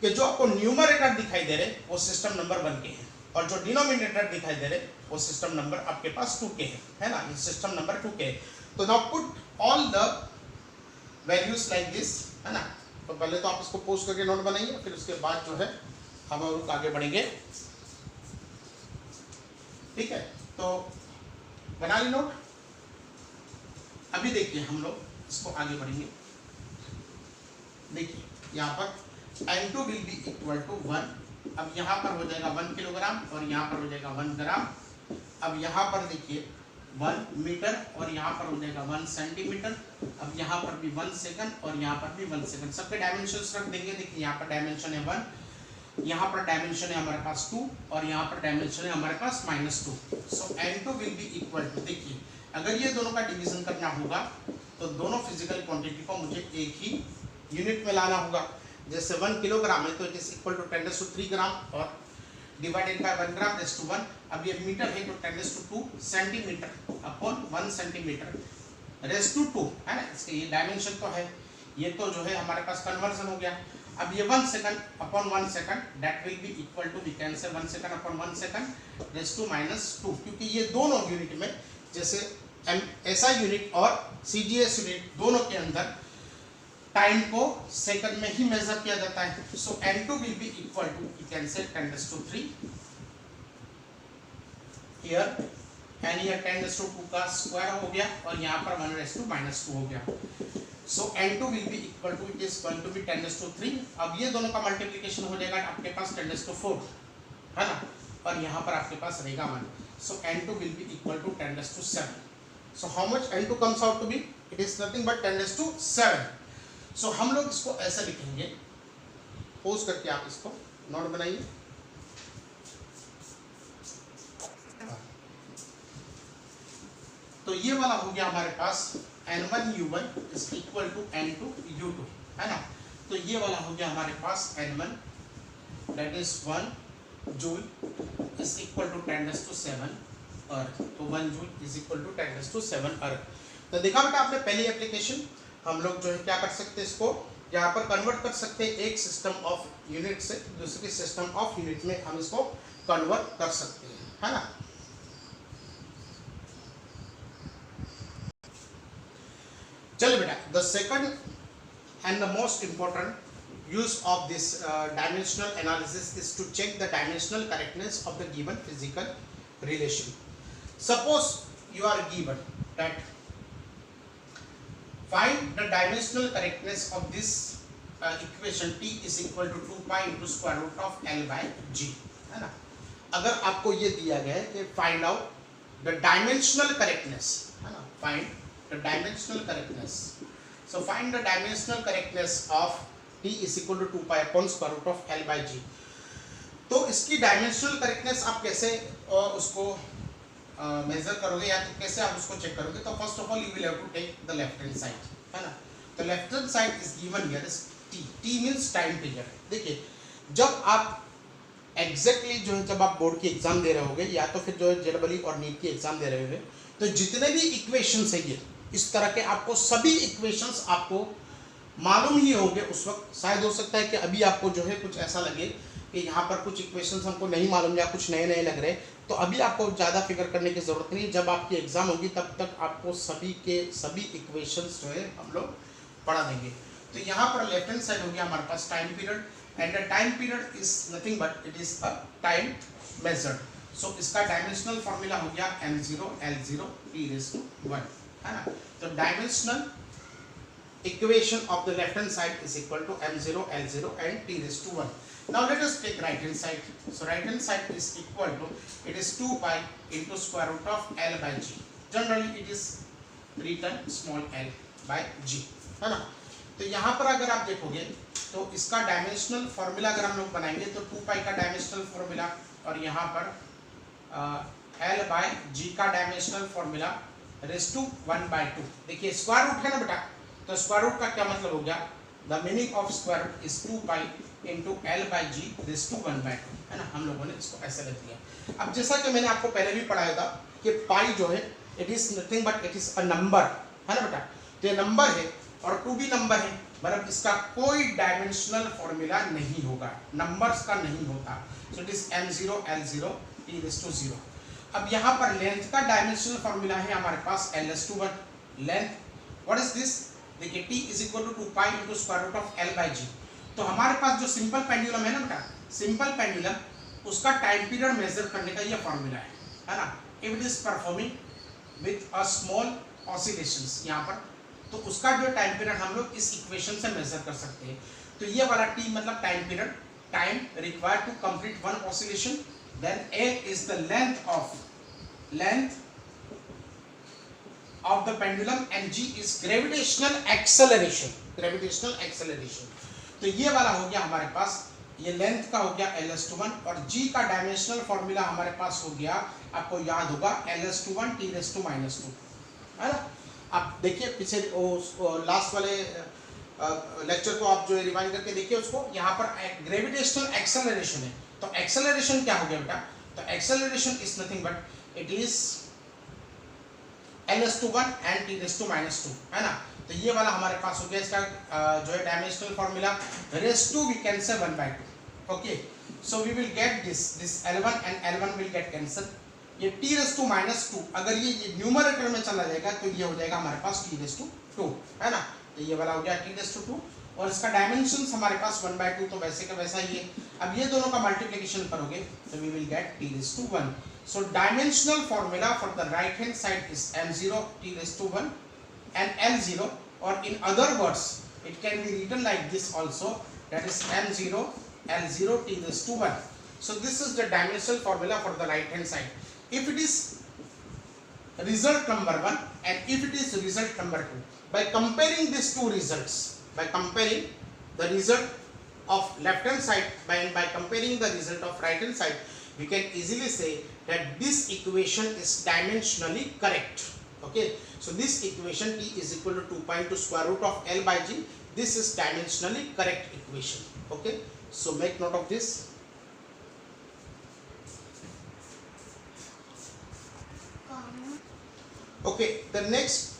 कि जो आपको न्यूमरेटर दिखाई दे रहे वो सिस्टम नंबर 1 के हैं, और जो डिनोमिनेटर दिखाई दे रहे वो सिस्टम नंबर आपके पास 2 के है ना, ये सिस्टम नंबर 2 के है। तो now put all the values like this, है ना। तो पहले तो आप इसको पोस्ट करके नोट बनाइए, फिर उसके बाद जो है हम और आगे बढ़ेंगे, ठीक है। तो बना ली नोट। अभी देखिए हम लोग इसको आगे बढ़ेंगे। देखिए यहाँ पर N2 will be equal to 1, अब यहाँ पर हो जाएगा 1 किलोग्राम और यहाँ पर हो जाएगा 1 ग्राम। अब यहाँ पर देखिए 1 मीटर और यहाँ पर हो जाएगा 1 सेंटीमीटर। अब यहाँ पर भी 1 सेकंड और यहाँ पर भी 1 सेकंड, सबके डायमेंशंस रख देंगे। देखिए यहाँ पर डायमेंशन है 1, यहाँ पर डायमेंशन है हमारे पास 2, और यहाँ पर डायमेंशन है हमारे पास -2। So N2 will be equal to, देखिए अगर ये दोनों का डिवीजन करना होगा तो दोनों फिजिकल क्वांटिटी को मुझे एक ही यूनिट में लाना होगा। जैसे 1 किलोग्राम है तो it is equal to 10⁻³ gram, और divided by 1 gram raised to 1। अब ये मीटर है तो 10⁻² centimetre upon 1 centimetre raised to 2 है ना, इसके ये डायमेंशन तो है, ये तो जो है हमारे पास कन्वर्जन हो गया। अब ये 1 second upon 1 second that will be equal to, we can say 1 second upon 1 second raised to -2, क्योंकि ये दोनों यूनिट में जैसे SI यूनिट और CGS यूनिट दोनों के अंदर टाइम को सेकंड में ही मेजर किया जाता है। So N2 will be equal to, we can say 10⁻³ here, and ये 10⁻² का स्क्वायर हो गया और यहाँ पर 1⁻² हो गया। So N2 will be equal to, it is going to be 10⁻3। अब ये दोनों का मल्टीप्लिकेशन हो जाएगा आपके पास 10⁻4 है ना, और यहाँ पर आपके पास रहेगा 1। So N2 will be equal to 10⁻7। So how much N2 comes out to be, it is nothing but 10⁻7। So हम लोग इसको ऐसे लिखेंगे, पोज करके आप इसको नोट बनाइए। तो ये वाला हो गया हमारे पास N1U1 is equal to N2U2 है ना। तो ये वाला हो गया हमारे पास N1 that is 1 joule is equal to 10⁻7 अर्थ। तो 1 जूल is equal to 10⁻7 अर्थ। तो देखा बेटा आपने पहली एप्लीकेशन, हम लोग जो है क्या कर सकते हैं, इसको यहाँ पर कन्वर्ट कर सकते हैं, एक सिस्टम ऑफ यूनिट से दूसरे सिस्टम ऑफ यूनिट में हम इसको कन्वर्ट कर सकते हैं, है ना। चलो बेटा, the second and the most important use of this dimensional analysis is to check the dimensional correctness of the given physical relation. Suppose you are given that find the dimensional correctness of this equation t is equal to 2 pi into square root of L by G, है ना। अगर आपको ये दिया गया है कि find out the dimensional correctness, है ना, find the dimensional correctness, so find the dimensional correctness of t is equal to 2 pi upon square root of L by G। तो इसकी डायमेंशनल करेक्टनेस आप कैसे उसको मेजर करोगे या तो कैसे आप उसको चेक करोगे, तो first of all you will have to take the left hand side, है ना। तो left hand side is given here is t means time period. देखिए जब आप एग्जैक्टली जो है जब आप बोर्ड की एग्जाम दे रहे होगे या तो फिर जो है JEE और नीट की एग्जाम दे रहे होगे, तो जितने भी इक्वेशंस है ये इस तरह के आपको सभी इक्वेशंस आपको मालूम ही होंगे उस वक्त। शायद हो सकता है कि अभी आपको जो है कुछ ऐसा लगे कि यहाँ पर कुछ इक्वेशंस हमको नहीं मालूम या कुछ नए नए लग रहे, तो अभी आपको ज़्यादा फिक्र करने की ज़रूरत नहीं। जब आपकी एग्ज़ाम होगी तब तक आपको सभी के सभी इक्वेशंस जो है हम लोग पढ़ा देंगे। तो यहाँ पर लेफ्ट हैंड साइड हो गया हमारे पास time period, and the time period is nothing but it is a time measured. So इसका डायमेंशनल फॉर्मूला हो गया m0 L0 t⁻1, है ना। तो dimensional equation of the left hand side is equal to m0 L0 and t⁻1। Now let us take right hand side. So right hand side is equal to, it is 2 pi into square root of L by G. Generally it is written small l by G, है ना। तो यहाँ पर अगर आप देखोगे तो इसका डायमेंशनल फॉर्मूला अगर हम लोग बनाएंगे तो 2 पाई का डायमेंशनल फॉर्मूला और यहाँ पर L by G का डायमेंशनल फॉर्मूला रेज़ टू 1/2। देखिए स्क्वायर रूट है ना बेटा, तो स्क्वायर रूट का क्या मतलब हो गया, the meaning of square root is 2 pi into L by G raised to 1/2, है ना। हम लोगों ने इसको ऐसे लिख दिया। अब जैसा कि मैंने आपको पहले भी पढ़ाया था कि पाई जो है it is nothing but it is a number, है ना बेटा। तो ये नंबर है और 2 भी नंबर है, मतलब इसका कोई डायमेंशनल फॉर्मूला नहीं होगा, नंबर्स का नहीं होता। सो it is m0 L0 t⁻0। अब यहाँ पर लेंथ का डायमेंशनल फॉर्मूला है हमारे पास l⁻1 length. What is this, देखिए t is equal to 2 pi into square root of L by G। तो हमारे पास जो सिंपल पेंडुलम है ना बेटा, सिंपल पेंडुलम उसका टाइम पीरियड मेजर करने का ये फॉर्मूला है ना। If it is performing with a small oscillations यहाँ पर, तो उसका जो टाइम पीरियड हम लोग इस इक्वेशन से मेजर कर सकते हैं। तो ये वाला t मतलब time period, time required to complete one oscillation, then a is the length of the pendulum and g is gravitational acceleration। तो ये वाला हो गया हमारे पास, ये लेंथ का हो गया l⁻1 और g का डायमेंशनल फॉर्मूला हमारे पास हो गया, आपको याद होगा l⁻1 t⁻2, है ना। आप देखिए पीछे लास्ट वाले लेक्चर को आप जो रिवाइंड करके देखिए उसको, यहाँ पर ग्रेविटेशनल एक्सेलरेशन है तो एक्सेलरेशन क्या हो गया बेटा, तो acceleration is nothing but it is l/1 and t⁻², है ना। तो ये वाला हमारे पास हो गया इसका जो है dimensional formula, raised to we can say 1/2। Okay, so we will get this L1 and L1 will get cancel. ये t⁻², अगर ये न्यूमरेटर में चला जाएगा तो ये हो जाएगा हमारे पास t⁻², है ना। तो ये वाला हो गया t⁻², और इसका डायमेंशंस हमारे पास 1/2, तो वैसे का वैसा ही है। अब ये दोनों का मल्टीप्लिकेशन करोगे तो we will get t⁻1। So dimensional formula for the right hand side is m0 t⁻1 and L0, or in other words it can be written like this also, that is m0 L0 t⁻1. So this is the dimensional formula for the right hand side. If it is result number 1 and if it is result number 2, by comparing these two results, by comparing the result of left hand side by comparing the result of right hand side, we can easily say that this equation is dimensionally correct. Okay, so this equation t is equal to 2 pi into square root of L by G. This is dimensionally correct equation. Okay, so make note of this. Okay, the next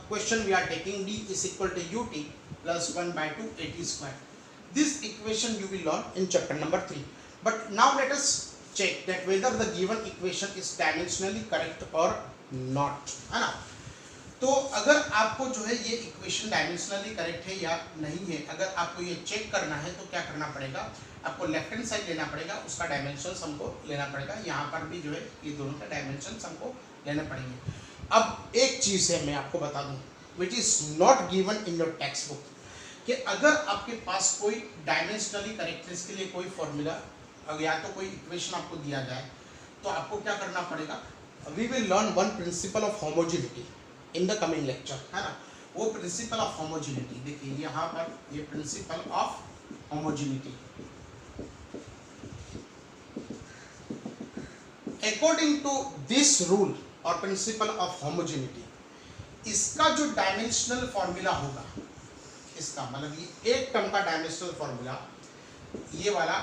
question we are taking, d is equal to ut plus 1/2 at square. This equation you will learn in chapter number 3. But now let us check that whether the given equation is dimensionally correct or not, है ना। तो अगर आपको जो है ये equation dimensionally correct है या नहीं है, अगर आपको ये चेक करना है तो क्या करना पड़ेगा, आपको लेफ्ट हैंड साइड लेना पड़ेगा, उसका डायमेंशंस हमको लेना पड़ेगा, यहाँ पर भी जो है ये दोनों का डायमेंशंस हमको लेने पड़ेंगे। अब एक चीज़ है मैं आपको बता दूँ which is not given in your text book, कि अगर आपके पास कोई डायमेंशनली करेक्टनेस के लिए कोई फॉर्मूला या तो कोई इक्वेशन आपको दिया जाए तो आपको क्या करना पड़ेगा, we will learn one principle of homogeneity in the coming lecture, है ना। वो principle of homogeneity देखिए यहाँ पर, ये principle of homogeneity, according to this rule और principle of homogeneity, इसका जो डायमेंशनल फॉर्मूला होगा, इसका मतलब ये एक टर्म का डायमेंशनल फॉर्मूला, ये वाला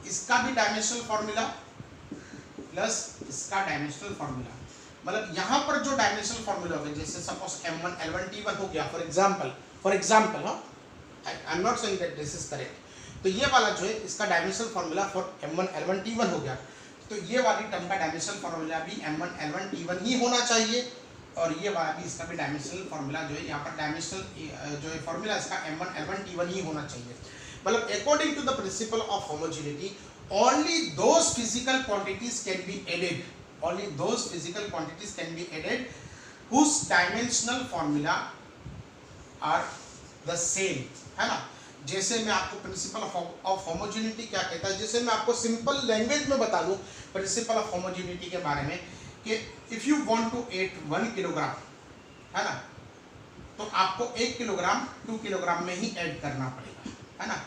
इसका भी डायमेंशनल फॉर्मूला प्लस इसका डायमेंशनल फॉर्मूला, मतलब यहाँ पर जो डायमेंशनल फॉर्मूला होगा, जैसे सपोज m1 L1 T1 हो गया फॉर एग्जांपल, हाँ, I am not saying that this is correct, तो ये वाला जो है इसका dimensional formula for m1 L1 T1 हो गया, तो ये वाली टर्म का डायमेंशनल फॉर्मूला भी m1 L1 T1 ही होना चाहिए, और ये वाला भी इसका भी डायमेंशनल फॉर्मूला जो है यहाँ पर डायमेंशनल जो है फॉर्मूला इसका m1 L1 T1 ही होना चाहिए। मतलब according to the principle of homogeneity, only those physical quantities can be added, only those physical quantities can be added whose dimensional formula are the same, है ना। जैसे मैं आपको प्रिंसिपल ऑफ होमोजेनिटी क्या कहता है, जैसे मैं आपको सिंपल लैंग्वेज में बता दूं प्रिंसिपल ऑफ होमोजेनिटी के बारे में, कि if you want to add 1 kilogram, है ना, तो आपको 1 किलोग्राम 2 किलोग्राम में ही ऐड करना पड़ेगा, है ना।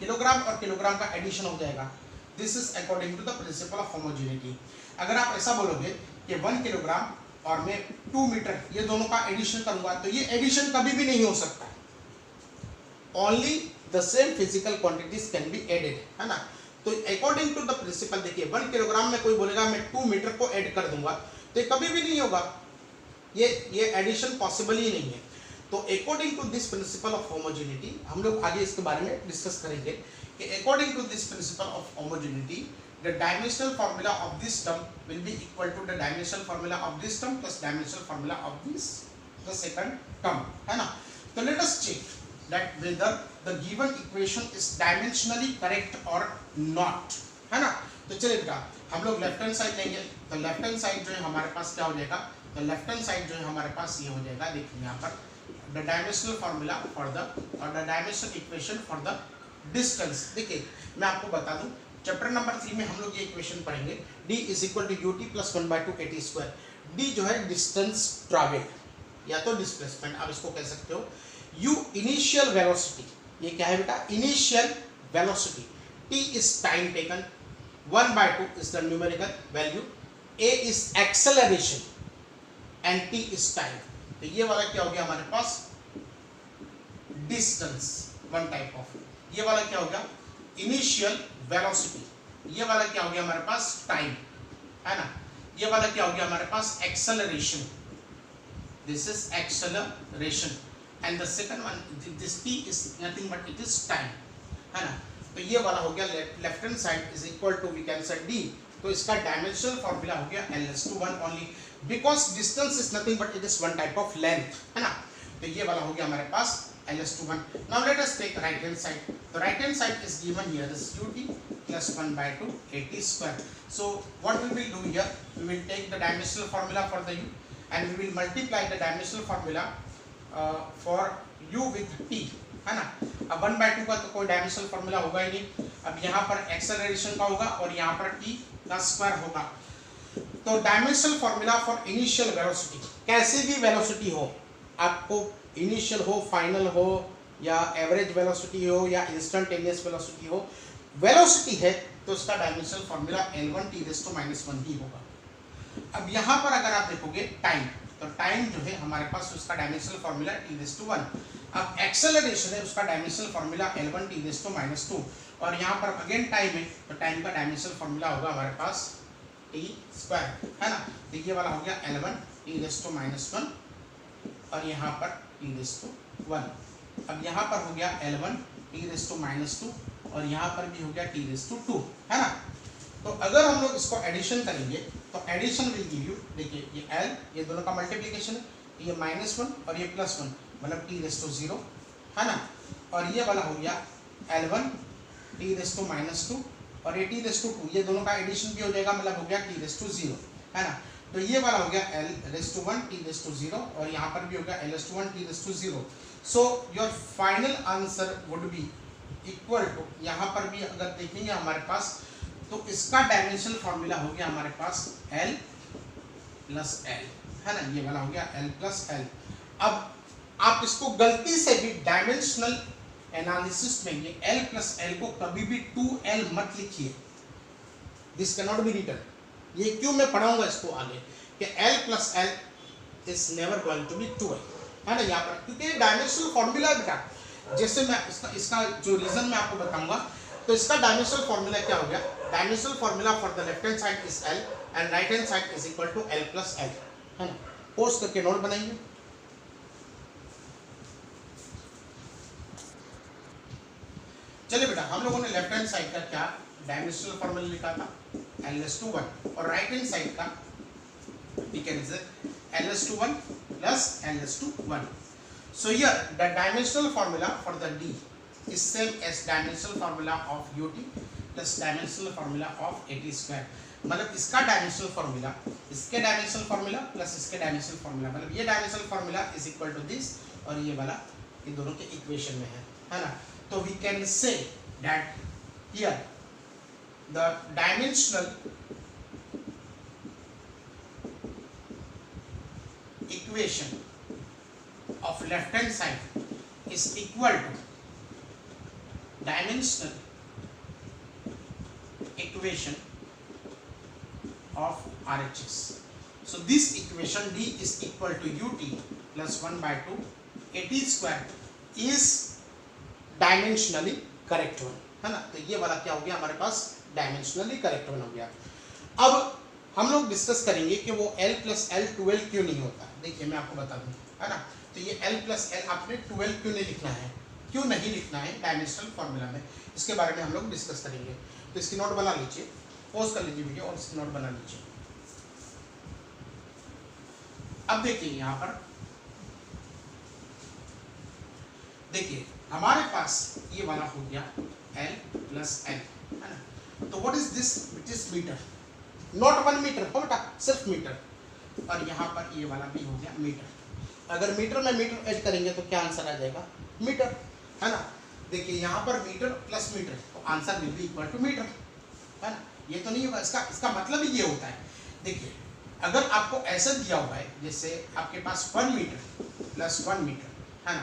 किलोग्राम और किलोग्राम का एडिशन हो जाएगा। This is according to the principle of homogeneity. अगर आप ऐसा बोलोगे कि 1 किलोग्राम और मैं 2 मीटर ये दोनों का एडिशन करूंगा, तो ये एडिशन कभी भी नहीं हो सकता। Only the same physical quantities can be added, है ना। तो अकॉर्डिंग टू द प्रिंसिपल देखिए 1 किलोग्राम में कोई बोलेगा मैं 2 मीटर को ऐड कर दूंगा, तो ये कभी भी नहीं होगा, ये एडिशन पॉसिबल ही नहीं है। तो according to this principle of homogeneity, हम लोग आगे इसके बारे में डिस्कस करेंगे कि according to this principle of homogeneity the dimensional formula of this term will be equal to the dimensional formula of this term plus dimensional formula of this the second term, है ना। तो let us check that whether the given equation is dimensionally correct और not, है ना। तो चलिए बेटा हम लोग लेफ्ट हैंड साइड लेंगे, तो लेफ्ट हैंड साइड जो है हमारे पास क्या हो जाएगा, तो लेफ्ट हैंड साइड जो है हमारे पास ये हो जाएगा, देखिए यहाँ पर the dimensional formula for the or the dimensional equation for the distance। देखिए मैं आपको बता दूं चैप्टर नंबर 3 में हम लोग ये इक्वेशन पढ़ेंगे, d is equal to ut plus 1/2 at square। d जो है डिस्टेंस ट्रैवल या तो डिस्प्लेसमेंट आप इसको कह सकते हो, u इनिशियल वेलोसिटी, ये क्या है बेटा, initial velocity, t is time taken, 1/2 is the numerical value, a is acceleration and t is time। तो ये वाला क्या हो गया हमारे पास, डिस्टेंस वन टाइप ऑफ, ये वाला क्या हो गया इनिशियल वेलोसिटी, ये वाला क्या हो गया हमारे पास टाइम, है ना, ये वाला क्या हो गया हमारे पास acceleration, this is acceleration, and the second one this p is nothing but it is time, है ना। तो ये वाला हो गया left hand side is equal to we can say d, तो इसका डायमेंशनल फॉर्मूला हो गया l/1 only, because distance is nothing but it is one type of length, है ना। तो ये वाला हो गया हमारे पास l/1. Now let us take right hand side. The right hand side is given here as ut plus 1/2 at square. So what we will do here, we will take the dimensional formula for the u and we will multiply the dimensional formula for u with t, है ना। अब 1/2 का तो कोई dimensional formula होगा ही नहीं, अब यहाँ पर एक्सेलरेशन का होगा और यहाँ पर t का स्क्वायर होगा। तो dimensional formula for initial velocity, कैसे भी वेलोसिटी हो, आपको इनिशियल हो, फाइनल हो, या एवरेज वेलोसिटी हो, या इंस्टेंटेनियस वेलोसिटी हो, वेलोसिटी है तो उसका डायमेंशनल फॉर्मूला L1t⁻1 ही होगा। अब यहाँ पर अगर आप देखोगे टाइम, तो टाइम जो है हमारे पास उसका डायमेंशनल फॉर्मूला t⁻1, अब एक्सेलरेशन है उसका डायमेंशनल फॉर्मूला L1t⁻2, और यहाँ पर अगेन टाइम है तो टाइम का डायमेंशनल फॉर्मूला होगा हमारे पास t², है ना। तो ये वाला हो गया L1t⁻1 और यहाँ पर t⁻1, अब यहाँ पर हो गया L1t⁻2 और यहाँ पर भी हो गया t⁻2, है ना। तो अगर हम लोग इसको एडिशन करेंगे तो एडिशन विल गिव यू, देखिए ये L, ये दोनों का मल्टीप्लिकेशन है, ये -1 और ये +1 मतलब t⁻0, है ना, और ये वाला हो गया L1t⁻2 और ये t⁻2, ये दोनों का एडिशन भी हो जाएगा मतलब हो गया t⁻0, है ना। तो ये वाला हो गया L⁻1 t⁻0 और यहाँ पर भी हो गया L⁻1 t⁻0। So your final answer would be equal to, यहाँ पर भी अगर देखेंगे हमारे पास तो इसका डायमेंशनल फॉर्मूला हो गया हमारे पास L + L, है ना, ये वाला हो गया L + L। अब आप इसको गलती से भी डायमेंशनल एनालिसिस में ये L + L को कभी भी 2L मत लिखिए, this can not be written. ये क्यों मैं पढ़ाऊंगा इसको आगे कि L + L is never going to be 2L, है ना, यहाँ पर क्योंकि डायमेंशनल फॉर्मूला बेटा, जैसे मैं इसका जो रीजन मैं आपको बताऊंगा, तो इसका डायमेंशनल फॉर्मूला क्या हो गया, dimensional formula for the left hand side is L and right hand side is equal to L + L, है ना। पोस्ट करके नोट बनाइए। चलिए बेटा, हम लोगों ने लेफ्ट हैंड साइड का क्या डायमेंशनल फॉर्मूला लिखा था L⁻1 और राइट हैंड साइड का we can say L⁻1 plus L⁻1. So here the dimensional formula for the D is same as dimensional formula of ut plus dimensional formula of at², मतलब इसका dimensional formula, इसके dimensional formula plus इसके dimensional formula, मतलब ये dimensional formula is equal to this और ये वाला ये दोनों के इक्वेशन में है ना। तो we can say that here the dimensional equation of left hand side is equal to dimensional equation of RHS. So this equation D is equal to ut plus 1/2 at² is dimensionally correct one, है ना। तो ये वाला क्या हो गया हमारे पास dimensionally correct one हो गया। अब हम लोग डिस्कस करेंगे कि वो L + L 2L क्यों नहीं होता। देखिए मैं आपको बता दूं, है ना। तो ये L + L आपने 2L क्यों नहीं लिखना है, क्यों नहीं लिखना है डायमेंशनल फॉर्मूला में, इसके बारे में हम लोग डिस्कस करेंगे। तो इसकी नोट बना लीजिए, पॉज कर लीजिए वीडियो और इसकी नोट बना लीजिए। अब देखिए यहाँ पर देखिए हमारे पास ये वाला हो गया L + L, है ना। तो what is this, it is metre, not 1 metre हो बेटा, सिर्फ मीटर, और यहाँ पर ये वाला भी हो गया मीटर। अगर मीटर में मीटर ऐड करेंगे तो क्या आंसर आ जाएगा, मीटर, है ना। देखिए यहाँ पर मीटर प्लस मीटर, तो answer will be equal to metre, है ना। ये तो नहीं होगा, इसका मतलब ही ये होता है। देखिए अगर आपको ऐसा दिया हुआ है जैसे आपके पास 1 मीटर प्लस 1 मीटर, है ना,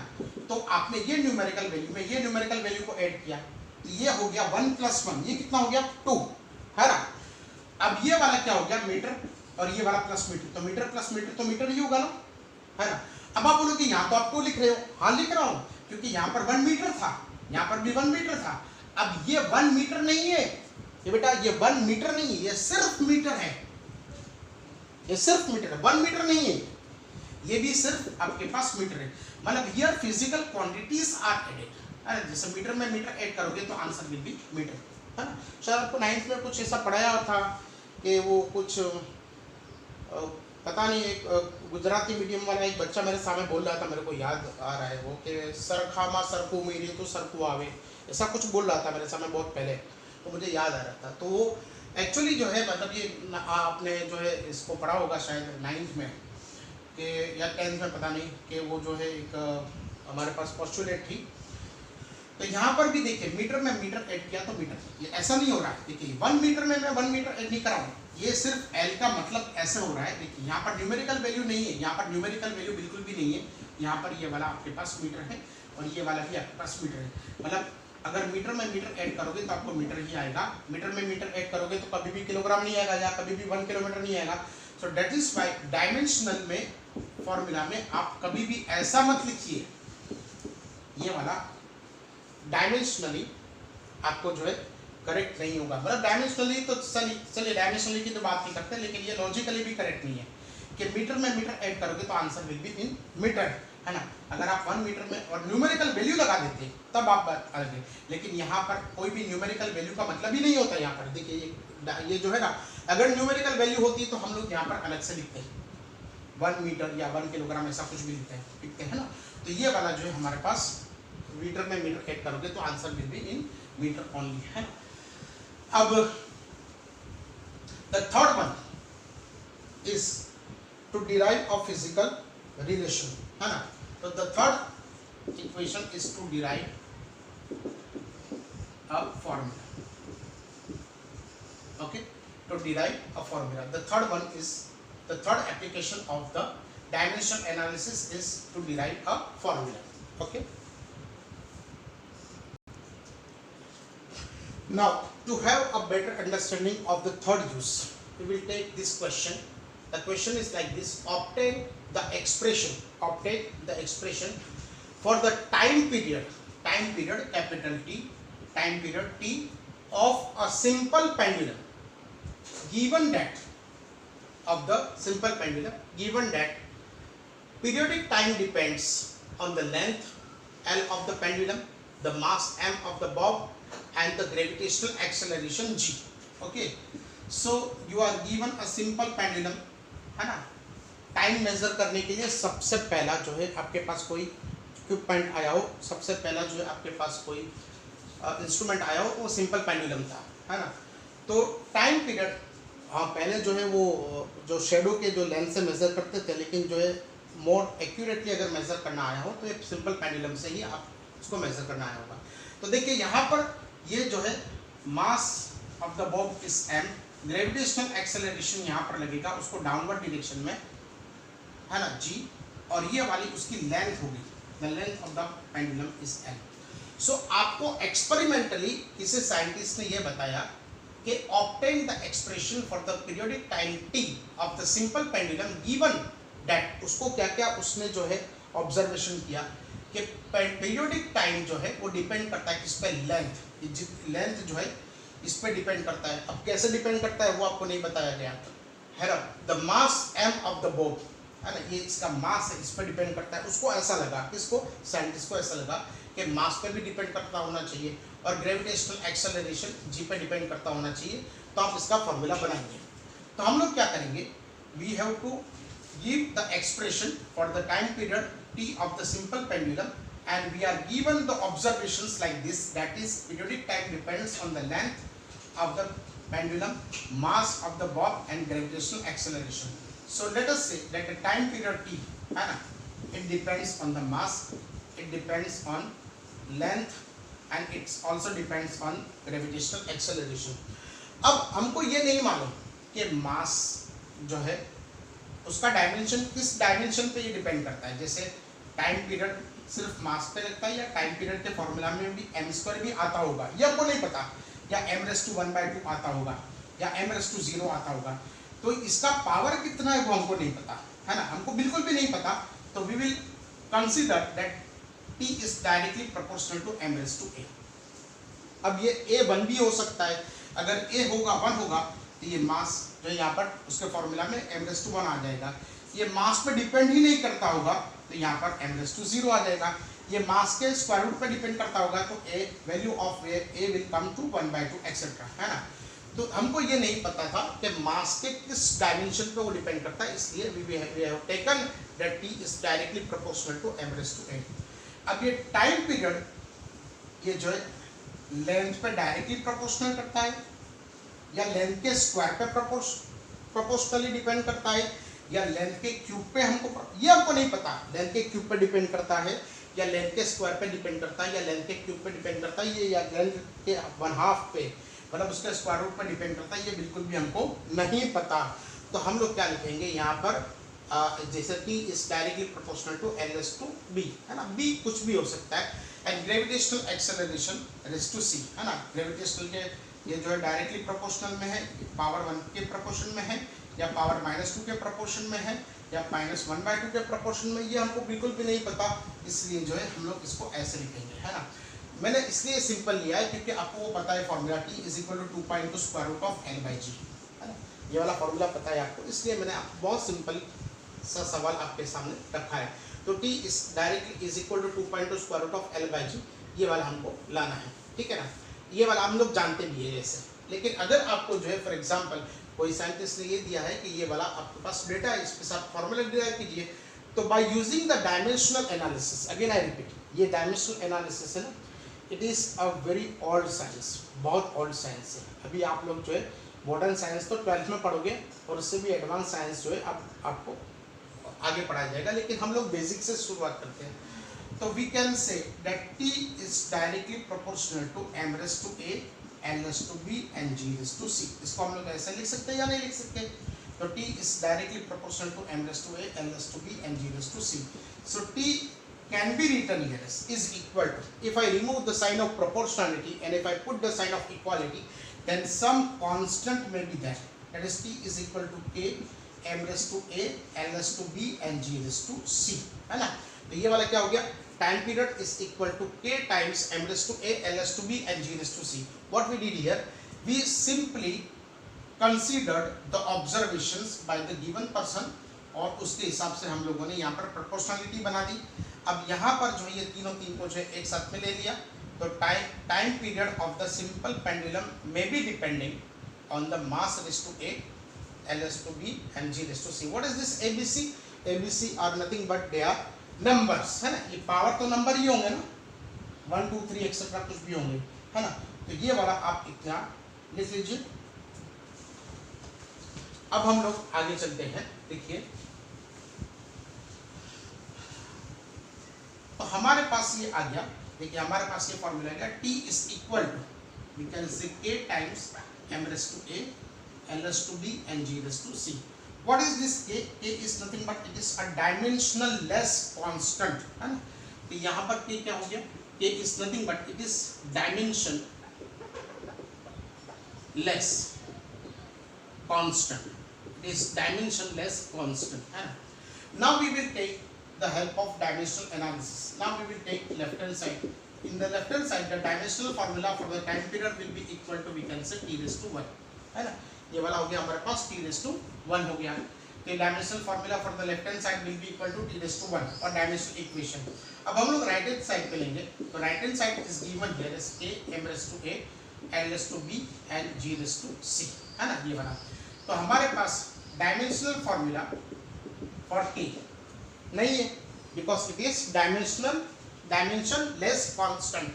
तो आपने ये न्यूमेरिकल वैल्यू में ये न्यूमेरिकल वैल्यू को ऐड किया तो ये हो गया 1 + 1, ये कितना हो गया 2, है ना। अब ये वाला क्या हो गया मीटर और ये वाला प्लस मीटर, तो मीटर प्लस मीटर तो मीटर ही होगा ना, है ना। अब आप बोलोगे यहाँ तो आप 2 लिख रहे हो, हाँ लिख रहा हूँ क्योंकि यहाँ पर 1 मीटर था, यहाँ पर भी 1 मीटर था। अब ये 1 मीटर नहीं है, ये बेटा ये 1 मीटर नहीं है, ये सिर्फ मीटर है, ये सिर्फ मीटर है, 1 मीटर नहीं है, ये भी सिर्फ आपके पास मीटर है। मतलब here physical quantities are added. जैसे मीटर में मीटर ऐड करोगे तो आंसर विल बी मीटर, है ना। शायद आपको 9th में कुछ ऐसा पढ़ाया था कि वो कुछ पता नहीं, एक गुजराती मीडियम वाला एक बच्चा मेरे सामने बोल रहा था, मेरे को याद आ रहा है वो, कि सरखामा सरखू मेरी तो सरखू आवे, ऐसा कुछ बोल रहा था मेरे सामने बहुत पहले, तो मुझे याद आ रहा था। तो वो एक्चुअली जो है मतलब ये आपने जो है इसको पढ़ा होगा शायद 9th में कि या 10th में, पता नहीं, कि वो जो है एक हमारे पास पोस्टुलेट थी। तो यहाँ पर भी देखिए मीटर में मीटर ऐड किया तो मीटर, ये ऐसा नहीं हो रहा है। देखिए 1 मीटर में मैं 1 मीटर ऐड नहीं कर रहा हूँ, ये सिर्फ L का मतलब ऐसे हो रहा है। देखिए यहाँ पर न्यूमेरिकल वैल्यू नहीं है, यहाँ पर न्यूमेरिकल वैल्यू बिल्कुल भी नहीं है। यहाँ पर ये वाला आपके पास मीटर है और ये वाला भी आपके पास मीटर है। मतलब अगर मीटर में मीटर ऐड करोगे तो आपको मीटर ही आएगा, मीटर में मीटर ऐड करोगे तो कभी भी किलोग्राम नहीं आएगा या कभी भी 1 किलोमीटर नहीं आएगा। So that is why dimensional में फॉर्मूला में आप कभी भी ऐसा मत लिखिए, ये वाला डायमेंशनली आपको जो है करेक्ट नहीं होगा। मतलब डायमेंशनली तो चलिए डायमेंशनली की तो बात नहीं करते, लेकिन ये लॉजिकली भी करेक्ट नहीं है कि मीटर में मीटर ऐड करोगे तो answer will be in metre, है ना। अगर आप 1 मीटर में और न्यूमेरिकल वैल्यू लगा देते तब आप बात अलग है, लेकिन यहाँ पर कोई भी न्यूमेरिकल वैल्यू का मतलब ही नहीं होता। यहाँ पर देखिए ये जो है ना, अगर न्यूमेरिकल वैल्यू होती तो हम लोग यहाँ पर अलग से लिखते हैं 1 मीटर या 1 किलोग्राम, ऐसा कुछ भी लिखते हैं ना। तो ये वाला जो है हमारे पास मीटर में मीटर ऐड करोगे तो answer will be in metre only, है। अब the third one is to derive a physical relation, है ना। तो the third equation is to derive a formula, okay, to derive a formula. The third one is the third application of the dimension analysis is to derive a formula, okay. Now to have a better understanding of the third use, we will take this question. The question is like this: obtain the expression for the time period capital T, time period T of a simple pendulum given that of the simple pendulum given that periodic time depends on the length L of the pendulum, the mass m of the bob and the gravitational acceleration g, okay. So you are given a simple pendulum, है ना। Time major करने के लिए सबसे पहला जो है आपके पास कोई इक्विपमेंट आया हो, सबसे पहला जो है आपके पास कोई इंस्ट्रूमेंट आया हो, वो सिंपल पेंडुलम था, है ना। तो टाइम पीरियड, हाँ पहले जो है वो जो शेडो के जो लेंथ से मेज़र करते थे, लेकिन जो है मोर एक्यूरेटली अगर मेज़र करना आया हो तो एक सिंपल पेंडुलम से ही आप उसको मेज़र करना आया होगा। तो देखिए यहाँ पर ये जो है mass of the Bob is m, gravitational acceleration यहाँ पर लगेगा उसको डाउनवर्ड डायरेक्शन में, है ना, g, और ये वाली उसकी लेंथ होगी, the length of the pendulum is l। सो आपको एक्सपेरिमेंटली किसी साइंटिस्ट ने ये बताया कि obtain the expression for the periodic time t of the simple pendulum given that, उसको क्या क्या उसने जो है ऑब्जर्वेशन किया कि पीरियोडिक टाइम जो है वो डिपेंड करता है किस पे, लेंथ जो है इस पे डिपेंड करता है। अब कैसे डिपेंड करता है वो आपको नहीं बताया गया, है ना। The mass m of the Bob, है ना, ये इसका मास है, इस पे डिपेंड करता है। उसको ऐसा लगा, किसको, साइंटिस्ट को ऐसा लगा कि मास पे भी डिपेंड करता होना चाहिए और ग्रेविटेशनल एक्सेलरेशन जी पे डिपेंड करता होना चाहिए। तो आप इसका फॉर्मूला बनाएंगे। तो हम लोग क्या करेंगे, we have to give the expression for the time period t of the simple pendulum and we are given the observations like this, that is periodic time depends on the length of the pendulum, mass of the bob and gravitational acceleration. So let us say that the time period t, है ना, it depends on the mass, it depends on length and it also depends on gravitational acceleration. अब हमको ये नहीं मालूम कि मास जो है उसका डायमेंशन किस डायमेंशन पे ये डिपेंड करता है। जैसे टाइम पीरियड सिर्फ मास पे लगता है या टाइम पीरियड के फॉर्मूला में भी m² भी आता होगा, ये हमको नहीं पता, या m⁻² आता होगा या m⁻0 आता होगा। तो इसका पावर कितना है वो हमको नहीं पता, है ना, हमको बिल्कुल भी नहीं पता। तो we will consider that t is directly proportional to m⁻a। अब ये a1 भी हो सकता है अगर a होगा 1 होगा तो ये मास जो है यहाँ पर उसके फॉर्मूला में m⁻1 आ जाएगा। ये मास पे डिपेंड ही नहीं करता होगा तो यहाँ पर m⁻0 आ जाएगा। ये मास के स्क्वायर रूट पे डिपेंड करता होगा तो a value of a will come to 1/2 etcetera, है ना। तो हमको ये नहीं पता था कि मास के किस डायमेंशन पे वो डिपेंड करता है, इसलिए we have taken that t is directly proportional to m⁻a। अब ये टाइम पीरियड ये जो है लेंथ पे डायरेक्टली प्रोपोर्शनल करता है या लेंथ के स्क्वायर पे प्रोपोर्शनली डिपेंड करता है या लेंथ के क्यूब पे, ये हमको नहीं पता। लेंथ के क्यूब पे डिपेंड करता है या लेंथ के स्क्वायर पे डिपेंड करता है या लेंथ के क्यूब पे डिपेंड करता है ये, या लेंथ के 1/2 पे मतलब उसके स्क्वायर रूट पे डिपेंड करता है, ये बिल्कुल भी हमको नहीं पता। तो हम लोग क्या लिखेंगे यहाँ पर जैसे कि is directly proportional to l⁻b, है ना। b कुछ भी हो सकता है। एंड ग्रेविटेशनल एक्सेलरेशन l⁻c, है ना। ग्रेविटेशनल के ये जो है डायरेक्टली प्रोपोर्शनल में है, पावर 1 के प्रोपोर्शन में है या पावर -2 के प्रोपोर्शन में है या -1/2 के प्रोपोर्शन में, ये हमको बिल्कुल भी नहीं पता, इसलिए जो है हम लोग इसको ऐसे लिखेंगे, है ना। मैंने इसलिए सिंपल लिया है क्योंकि आपको वो पता है फॉर्मूला t = 2.2√L/g, है ना। ये वाला फॉर्मूला पता है आपको, इसलिए मैंने आपको बहुत सिंपल सा सवाल आपके सामने रखा है। तो t is directly = 2.2√L/g, ये वाला हमको लाना है, ठीक है ना। ये वाला हम लोग जानते भी है ऐसे, लेकिन अगर आपको जो है फॉर एग्जांपल कोई साइंटिस्ट ने ये दिया है कि ये वाला आपके पास डेटा है, इसके साथ फॉर्मूला डिराइव कीजिए, तो by using the dimensional analysis, again I repeat, ये डायमेंशनल एनालिसिस है ना, it is a very old science, बहुत ओल्ड साइंस है। अभी आप लोग जो है मॉडर्न साइंस तो 12th में पढ़ोगे और उससे भी एडवांस साइंस जो है आपको आगे पढ़ाया जाएगा, लेकिन हम लोग बेसिक से शुरुआत करते हैं। तो we can say that t is directly proportional to m⁻a, l⁻b and g⁻c। इसको हम लोग ऐसे लिख सकते हैं या नहीं लिख सकते? तो t is directly proportional to m⁻a, l⁻b and g⁻c। So t can be written here as is equal to, if I remove the sign of proportionality and if I put the sign of equality, then some constant may be there, that is t is equal to k m⁻a, l⁻b and g⁻c, है ना। तो ये वाला क्या हो गया, time period is equal to k times m⁻a, l⁻b and g⁻c। What we did here, we simply considered the observations by the given person और उसके हिसाब से हम लोगों ने यहाँ पर प्रोपोर्शनलिटी बना दी। अब यहाँ पर जो ये तीन को जो है एक साथ में ले लिया, तो time period of the simple pendulum may be depending on the mass ⁻a, l⁻b and g⁻c। What is this ABC? ABC are nothing but they are numbers, है ना। ये पावर तो नंबर ही होंगे ना, 1 2 3 एक्सेट्रा कुछ भी होंगे, है ना। तो ये वाला आप इतना लिख लीजिए। अब हम लोग आगे चलते हैं, देखिए। तो हमारे पास ये आ गया, देखिए हमारे पास ये फॉर्मूला आ गया, t is equal to, we can say k times m⁻a, l⁻b and g⁻c। What is this k? K is nothing but it is a dimensional less constant, है ना। तो यहाँ पर k क्या हो गया, k is nothing but it is dimension less constant, it is dimension less constant, है ना। Now we will take the help of dimensional analysis. Now we will take left hand side. In the left hand side, the dimensional formula for the time period will be equal to, we can say t⁻1, है ना। ये वाला हो गया हमारे पास t⁻1 हो गया। तो dimensional formula for the left hand side will be equal to t⁻1 और डायमेंशनल इक्वेशन। अब हम लोग राइट हैंड साइड पे लेंगे, तो right hand side is given here as k m⁻a, l⁻b and g⁻c, है ना, ये वाला। तो हमारे पास डायमेंशनल फार्मूला फॉर k नहीं है, because it is dimensionless constant,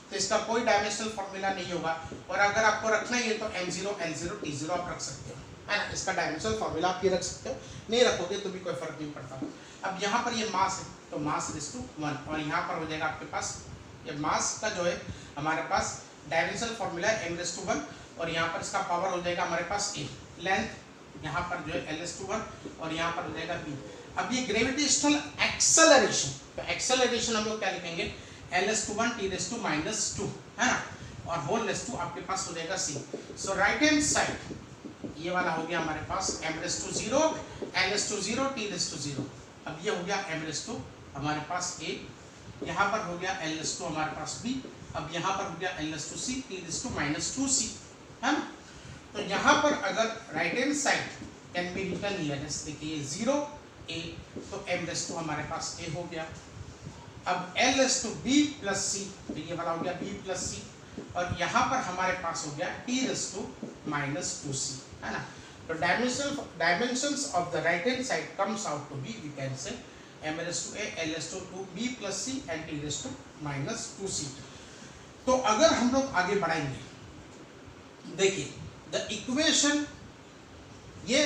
तो इसका कोई डायमेंशनल फार्मूला नहीं होगा। और अगर आपको रखना ही है तो m0 l0 t0 आप रख सकते हो, है ना। इसका डायमेंशनल फार्मूला आप ये रख सकते हो, नहीं रखोगे तो भी कोई फर्क नहीं पड़ता। अब यहाँ पर ये मास है, तो मास ⁻1 और यहाँ पर हो जाएगा आपके पास ये मास का जो है हमारे पास डायमेंशनल फार्मूला है m⁻1 और यहाँ पर इसका पावर हो जाएगा हमारे पास a, लेंथ यहाँ पर जो है l⁻1 और यहाँ पर हो जाएगा b। अब ये ग्रेविटेशनल एक्सेलरेशन, तो एक्सेलरेशन हम लोग क्या लिखेंगे, l⁻1 t⁻2 है ना, और होल ⁻2 आपके पास हो जाएगा c। सो राइट हैंड साइड ये वाला हो गया हमारे पास m⁻0 l⁻0 t⁻0। अब ये हो गया m⁻2 हमारे पास a, यहाँ पर हो गया l⁻2 हमारे पास b, अब यहाँ पर हो गया l⁻c t⁻2c, है ना। तो यहाँ पर अगर right hand side can be written nearest, देखिए 0 a, तो m रेस टू हमारे पास a हो गया। अब l race to b plus c, तो ये वाला हो गया b प्लस c, और यहाँ पर हमारे पास हो गया t raise to minus 2c, है ना। तो dimensions of the right hand side comes out to be, we can say m raised to a, l raised to 2b plus c and t raised to minus 2c। तो अगर हम लोग आगे बढ़ाएंगे, देखिए द इक्वेशन ये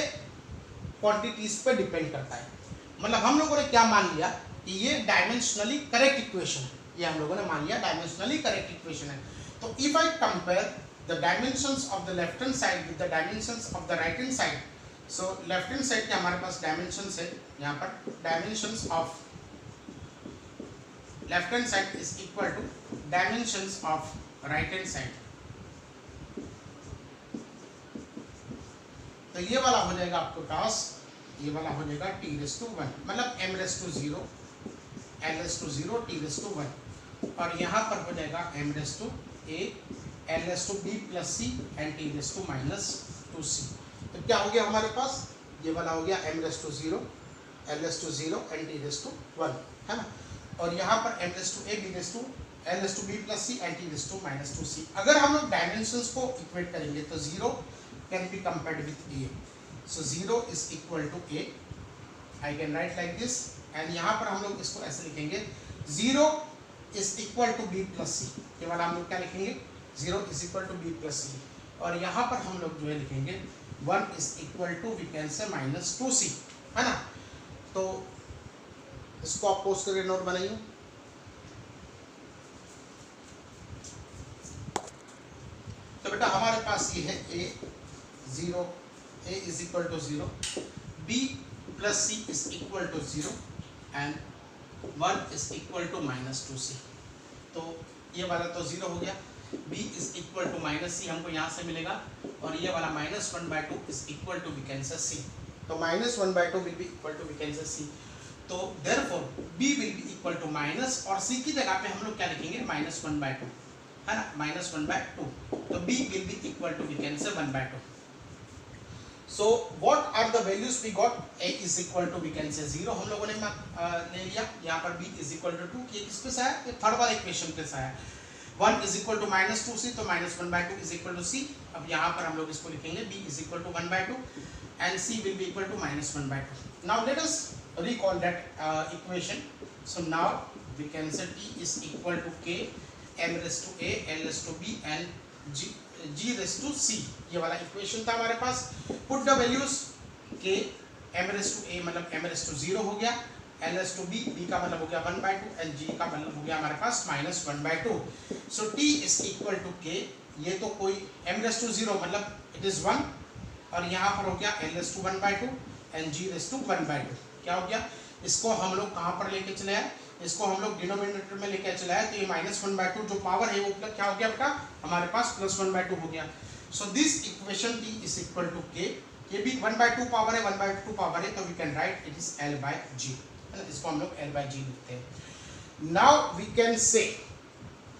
quantities पे depend करता है। मतलब हम लोगों ने क्या मान लिया कि ये डायमेंशनली करेक्ट इक्वेशन है, ये हम लोगों ने मान लिया डायमेंशनली करेक्ट इक्वेशन है। तो if I compare the dimensions of the left hand side with the dimensions of the right hand side, so left hand side के हमारे पास dimensions है, यहाँ पर dimensions of left hand side is equal to dimensions of right hand side। तो ये वाला हो जाएगा आपके पास, ये वाला हो जाएगा t raised to 1, मतलब m raised to 0, l raised to 0, t raised to 1, और यहाँ पर हो जाएगा m raised to a, l raised to b plus c and t raised to minus 2c। तो क्या हो गया हमारे पास, ये वाला हो गया m raised to 0, l raised to 0 and t raised to 1, है ना। और यहाँ पर m raised to a, b raised to l raised to b plus c and t raised to minus 2c। अगर हम लोग डायमेंशंस को इक्वेट करेंगे तो 0 can be compared with a, so 0 is equal to a, I can write like this, and यहाँ पर हम लोग इसको ऐसे लिखेंगे 0 is equal to b plus c, ये वाला हम लोग क्या लिखेंगे 0 is equal to b plus c, और यहाँ पर हम लोग जो है लिखेंगे 1 is equal to we can say minus 2c, है ना। तो इसको आप पोस्ट करके नोट बनाइए। तो बेटा हमारे पास ये है a is equal to 0, b plus c is equal to 0 and 1 is equal to minus 2c। तो ये वाला तो 0 हो गया, b is equal to minus c हमको यहाँ से मिलेगा, और ये वाला minus 1/2 is equal to we can say c, तो minus 1/2 will be equal to we can say c। तो therefore b will be equal to minus, और c की जगह पे हम लोग क्या लिखेंगे माइनस 1/2, है ना, माइनस 1/2, तो b will be equal to we can say 1/2। So what are the values we got, a is equal to we can say 0 हम लोगों ने ले लिया, यहाँ पर b इज इक्वल टू 2, ये किस पे से आया, ये थर्ड वाला इक्वेशन पे से आया। 1 is equal to minus 2c, तो minus 1/2 is equal to c। अब यहाँ पर हम लोग इसको लिखेंगे b is equal to 1/2 and c will be equal to minus 1/2। Now let us recall that equation, so now we can say t is equal to k, m raised to a, l raised to b and g raised to c, ये वाला equation था हमारे पास। Put the values, k m raised to a मतलब m raised to 0 हो गया, l raised to b, b का मतलब हो गया 1/2 and g का मतलब हो गया हमारे पास minus 1/2। So t is equal to k, ये तो कोई m raised to 0 मतलब इट इज 1, और यहाँ पर हो गया l raised to 1/2 and g raised to 1/2। क्या हो गया, इसको हम लोग कहाँ पर लेके चले आए, इसको हम लोग डिनोमिनेटर में लेके चले आए, तो ये माइनस 1/2 जो पावर है वो क्या हो गया बेटा हमारे पास प्लस 1/2 हो गया। So this equation t is equal to k, ये भी 1/2 पावर है, 1/2 पावर है, तो we can write it is l/g, है ना, इसको हम लोग l/g लिखते हैं। नाउ वी कैन से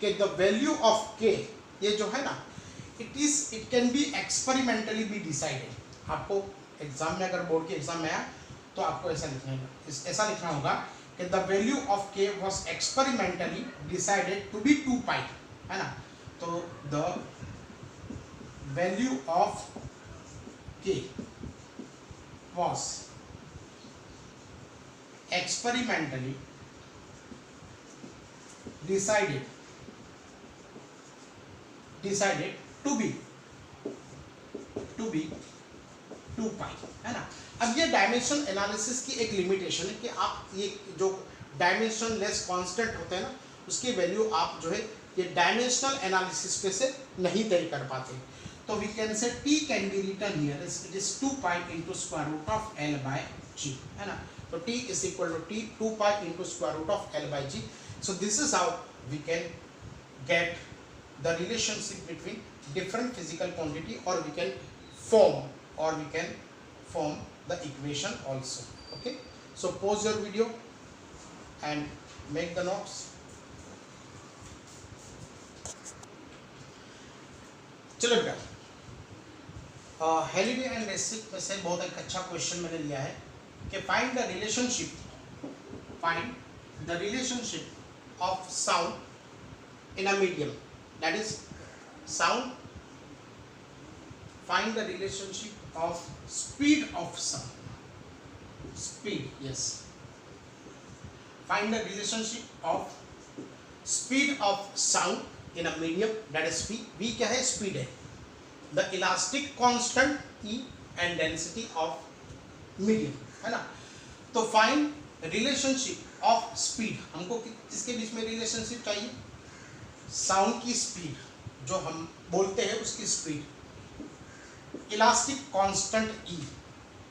कि द वैल्यू ऑफ k, ये जो है ना it can be experimentally be decided. आपको एग्जाम में अगर बोर्ड के एग्जाम में आया तो आपको ऐसा लिखना होगा कि the value of k was experimentally decided to be 2 pi, है ना। तो the value of k was experimentally decided to be 2 pi, है ना। अब ये डायमेंशन एनालिसिस की एक लिमिटेशन है कि आप ये जो डायमेंशन लेस कांस्टेंट होते हैं ना, उसकी वैल्यू आप जो है ये डायमेंशनल एनालिसिस पे से नहीं तय कर पाते। तो we can say t can be written here it is 2 pi into square root of l/g, है ना। तो t is equal to t 2 pi into square root of l/g। So this is how we can get the relationship between different physical quantity, और we can form the equation also. Okay, so pause your video and make the notes. चलो बेटा Halliday and restrict में से बहुत एक अच्छा question मैंने लिया है कि find the relationship of sound in a medium, that is sound, find the relationship of speed of sound, speed, yes, find the relationship of speed of sound in a medium, that is v क्या है, speed है, the elastic constant E and density of medium, है ना। तो find relationship of speed, हमको किसके बीच में relationship चाहिए, साउंड की स्पीड, जो हम बोलते हैं उसकी स्पीड, इलास्टिक कांस्टेंट E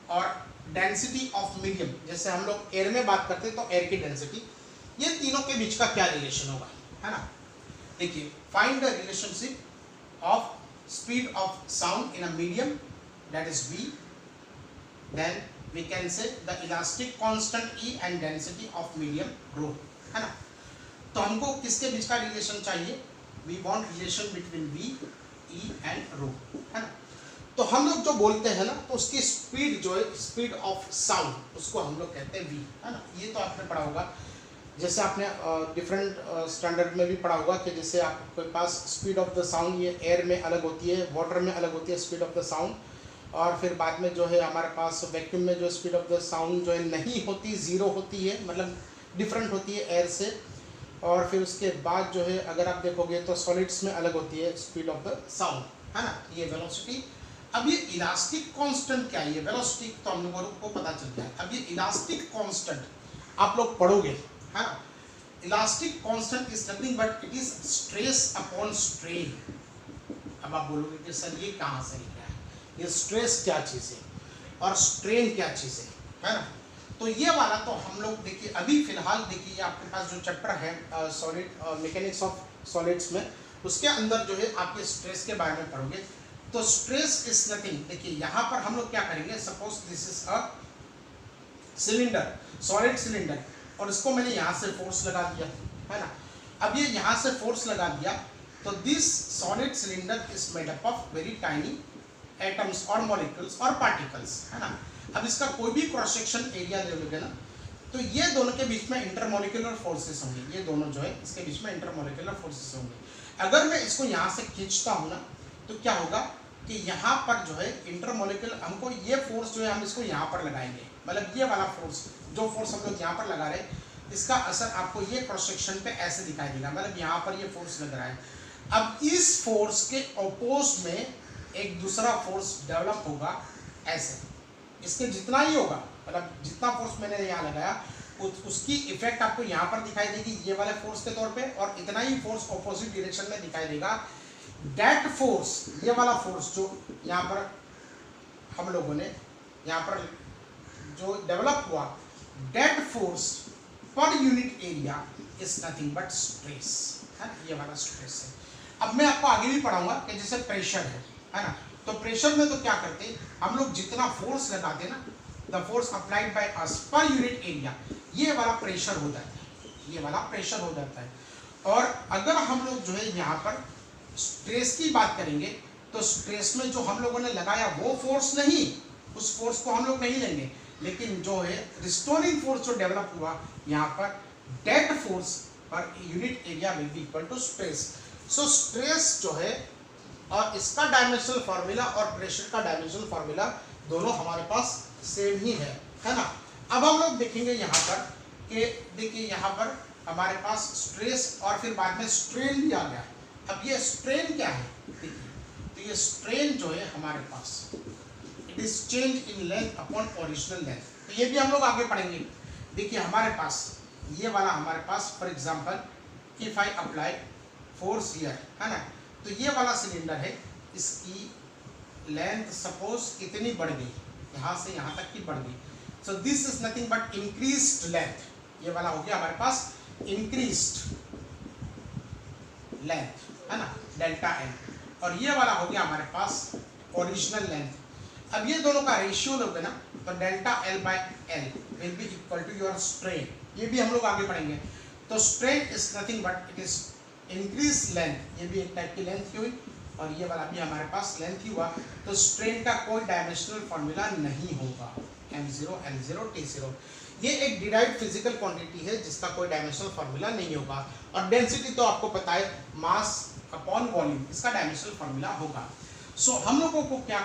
और डेंसिटी ऑफ मीडियम, जैसे हम लोग एयर में बात करते हैं तो एयर की डेंसिटी, ये तीनों के बीच का क्या रिलेशन होगा, है ना। देखिए, find the relationship of speed of sound in a medium, that is v, then we can say the elastic constant E and density of medium rho, है ना। तो हमको किसके बीच का रिलेशन चाहिए, we want relation between v, E and rho, है ना। तो हम लोग जो बोलते हैं ना, तो उसकी स्पीड जो है, स्पीड ऑफ साउंड, उसको हम लोग कहते हैं v, है ना। ये तो आपने पढ़ा होगा, जैसे आपने डिफरेंट स्टैंडर्ड में भी पढ़ा होगा कि जैसे आपके पास स्पीड ऑफ द साउंड ये एयर में अलग होती है, वाटर में अलग होती है स्पीड ऑफ द साउंड, और फिर बाद में जो है हमारे पास वैक्यूम में जो स्पीड ऑफ द साउंड जो है नहीं होती, ज़ीरो होती है, मतलब डिफरेंट होती है एयर से। और फिर उसके बाद जो है अगर आप देखोगे तो सॉलिड्स में अलग होती है स्पीड ऑफ द साउंड, है ना, ये वेलोसिटी। अब ये इलास्टिक कांस्टेंट क्या है, ये वेलोसिटी तो हम लोगों को पता चल गया। अब ये इलास्टिक कांस्टेंट आप लोग पढ़ोगे, है ना। Elastic constant is nothing but it is stress upon strain. अब आप बोलोगे कि सर ये कहाँ से लिखा है, ये स्ट्रेस क्या चीज़ है और स्ट्रेन क्या चीज़ है ना। तो ये वाला तो हम लोग देखिए अभी फिलहाल देखिए आपके पास जो चैप्टर है सॉलिड मैकेनिक्स ऑफ सॉलिड्स में, उसके अंदर जो है आप ये स्ट्रेस के बारे में पढ़ोगे। तो स्ट्रेस इज नथिंग, देखिए यहाँ पर हम लोग क्या करेंगे, suppose this is a cylinder, solid cylinder, और इसको मैंने यहाँ से फोर्स लगा दिया, है ना। अब ये यहाँ से फोर्स लगा दिया, तो this solid cylinder is made up of very tiny atoms और मॉलिक्यूल्स और पार्टिकल्स, है ना। अब इसका कोई भी क्रॉस सेक्शन एरिया ले लोगे ना, तो ये दोनों के बीच में इंटरमॉलिक्यूलर फोर्सेस होंगे, ये दोनों जो है इसके बीच में इंटरमॉलिक्यूलर फोर्सेस होंगे। अगर मैं इसको यहाँ से खींचता हूँ ना, तो क्या होगा कि यहाँ पर जो है इंटरमॉलिक्यूलर, हमको ये फोर्स जो है हम इसको यहाँ पर लगाएंगे, मतलब ये वाला फोर्स, जो फोर्स हम लोग यहाँ पर लगा रहे हैं, इसका असर आपको ये क्रॉस सेक्शन पे ऐसे दिखाई देगा, मतलब यहाँ पर ये फोर्स लग रहा है। अब इस फोर्स के अपोज में एक दूसरा फोर्स डेवलप होगा ऐसे, इसके जितना ही होगा, मतलब जितना फोर्स मैंने यहाँ लगाया उसकी इफेक्ट आपको यहाँ पर दिखाई देगी ये वाले फोर्स के तौर पे, और इतना ही फोर्स ऑपोजिट डायरेक्शन में दिखाई देगा। दैट फोर्स, ये वाला फोर्स जो यहाँ पर हम लोगों ने यहाँ पर जो डेवलप हुआ, that force per unit area is nothing but stress, है, ये वाला स्ट्रेस है। अब मैं आपको आगे भी पढ़ाऊंगा कि जैसे प्रेशर है ना, तो प्रेशर में तो क्या करते हम लोग, जितना फोर्स लगाते ना, the force applied by us पर यूनिट एरिया, ये वाला प्रेशर हो जाता है, ये वाला प्रेशर हो जाता है। और अगर हम लोग जो है यहाँ पर स्ट्रेस की बात करेंगे, तो स्ट्रेस में जो हम लोगों ने लगाया वो फोर्स नहीं, उस फोर्स को हम लोग नहीं लेंगे, लेकिन जो है रिस्टोरिंग फोर्स जो डेवलप हुआ यहाँ पर, that force per unit area will be equal to stress. So stress जो है और इसका डायमेंशनल फार्मूला और प्रेशर का डायमेंशनल फार्मूला दोनों हमारे पास सेम ही है ना। अब हम लोग देखेंगे यहाँ पर कि देखिए यहाँ पर हमारे पास स्ट्रेस और फिर बाद में स्ट्रेन भी आ गया। अब ये स्ट्रेन क्या है, देखिए तो ये स्ट्रेन जो है हमारे पास, it is change in length upon original length, तो ये भी हम लोग आगे पढ़ेंगे। देखिए हमारे पास ये वाला, हमारे पास for example if I apply force here, है ना, तो ये वाला सिलेंडर है, इसकी लेंथ सपोज इतनी बढ़ गई, यहाँ से यहाँ तक की बढ़ गई, सो this is nothing but increased length, ये वाला हो गया हमारे पास इंक्रीज्ड लेंथ, है ना, डेल्टा एल, और ये वाला हो गया हमारे पास ओरिजिनल लेंथ। अब ये दोनों का रेशियो लोगे ना, तो delta L by L will be equal to your strain, ये भी हम लोग आगे पढ़ेंगे। तो strain is nothing but it is increase length, ये भी एक टाइप की लेंथ की हुई, और ये वाला भी हमारे पास लेंथ ही हुआ, तो स्ट्रेन का कोई डायमेंशनल फॉर्मूला नहीं होगा। m0 l0 t0 ये एक डिराइव्ड फिजिकल क्वांटिटी है जिसका कोई डायमेंशनल फॉर्मूला नहीं होगा। और डेंसिटी तो आपको पता है मास अपॉन वॉल्यूम, इसका डायमेंशनल फॉर्मूला होगा। सो हम लोगों को क्या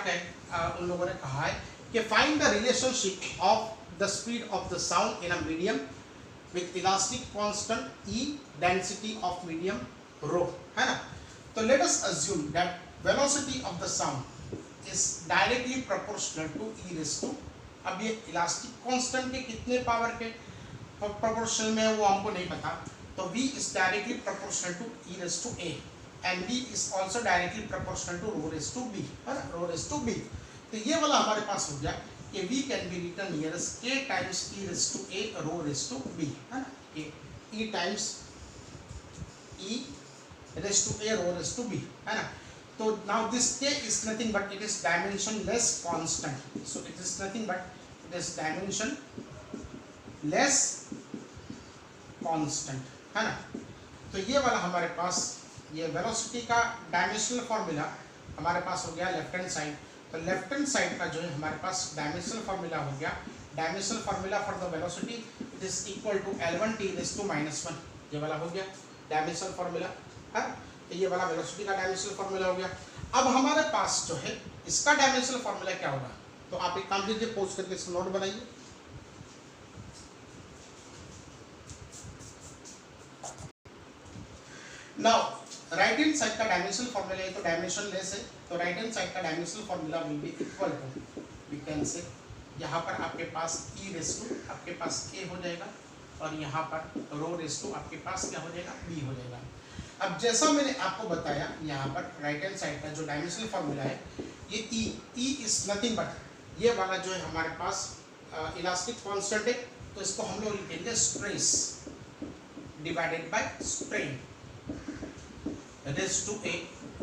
उन लोगों ने कहा है कि find the relationship of the speed of the sound in a medium with elastic constant E density of medium rho, है ना। तो let us assume that velocity of the sound is directly proportional to E raise to, अब ये elastic constant के कितने power के proportional में है वो हमको नहीं पता, तो v is directly proportional to e raised to a and v is also directly proportional to rho raised to b, है ना, rho raised to b। तो ये वाला हमारे पास हो गया कि v can be written here as a times e raised to a rho raised to b, है ना, e times e raised to a rho raised to b, है ना। तो now this k is nothing but it is dimensionless constant, so it is nothing but it is dimensionless constant, है ना। तो ये वाला हमारे पास ये वेलोसिटी का डायमेंशनल फॉर्मूला हमारे पास हो गया लेफ्ट हैंड साइड। तो लेफ्ट हैंड साइड का जो है हमारे पास डायमेंशनल फॉर्मूला हो गया, dimensional formula for the velocity it is equal to l1 t raised to -1, ये वाला हो गया डायमेंशनल फॉर्मूला, है। तो ये वाला वेलोसिटी का डायमेंशनल फॉर्मूला हो गया। अब हमारे पास जो है इसका डायमेंशनल फॉर्मूला क्या होगा, तो आप एक काम कीजिए, पोस्ट करके इसको नोट बनाइए। नाउ राइट हैंड साइड का डायमेंशनल फॉर्मूला है, तो डायमेंशन लेस है, तो राइट हैंड साइड का dimensional formula will be equal to, we can say यहाँ पर आपके पास e रेज़ टू आपके पास a हो जाएगा और यहाँ पर रो रेज़ टू आपके पास क्या हो जाएगा b हो जाएगा। अब जैसा मैंने आपको बताया यहाँ पर राइट हैंड साइड का जो डायमेंशनल फॉर्मूला है ये e इज नथिंग बट ये वाला जो है हमारे पास इलास्टिक कांस्टेंट है, तो इसको हम लोग लिखेंगे stress divided by strain raise to a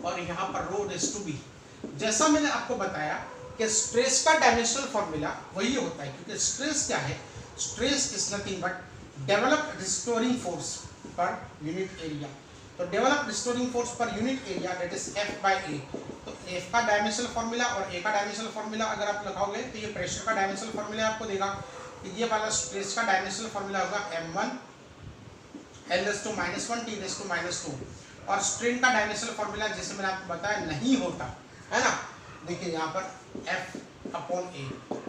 और यहाँ पर रो रेज़ टू b। जैसा मैंने आपको बताया कि स्ट्रेस का डायमेंशनल फॉर्मूला वही होता है, क्योंकि स्ट्रेस क्या है, stress is nothing but develop restoring force per unit area. तो develop restoring force per unit area that is F by A। तो F का डायमेंशनल फॉर्मूला और A का डायमेंशनल फॉर्मूला अगर आप लगाओगे तो ये प्रेशर का डायमेंशनल फॉर्मूला आपको देगा। तो ये वाला स्ट्रेस का डायमेंशनल फॉर्मूला होगा m1 l raised to -1 t raised to -2 और स्ट्रेन का डायमेंशनल फॉर्मूला जैसे मैंने आपको बताया नहीं होता, है ना। देखिए यहाँ पर F अपॉन A,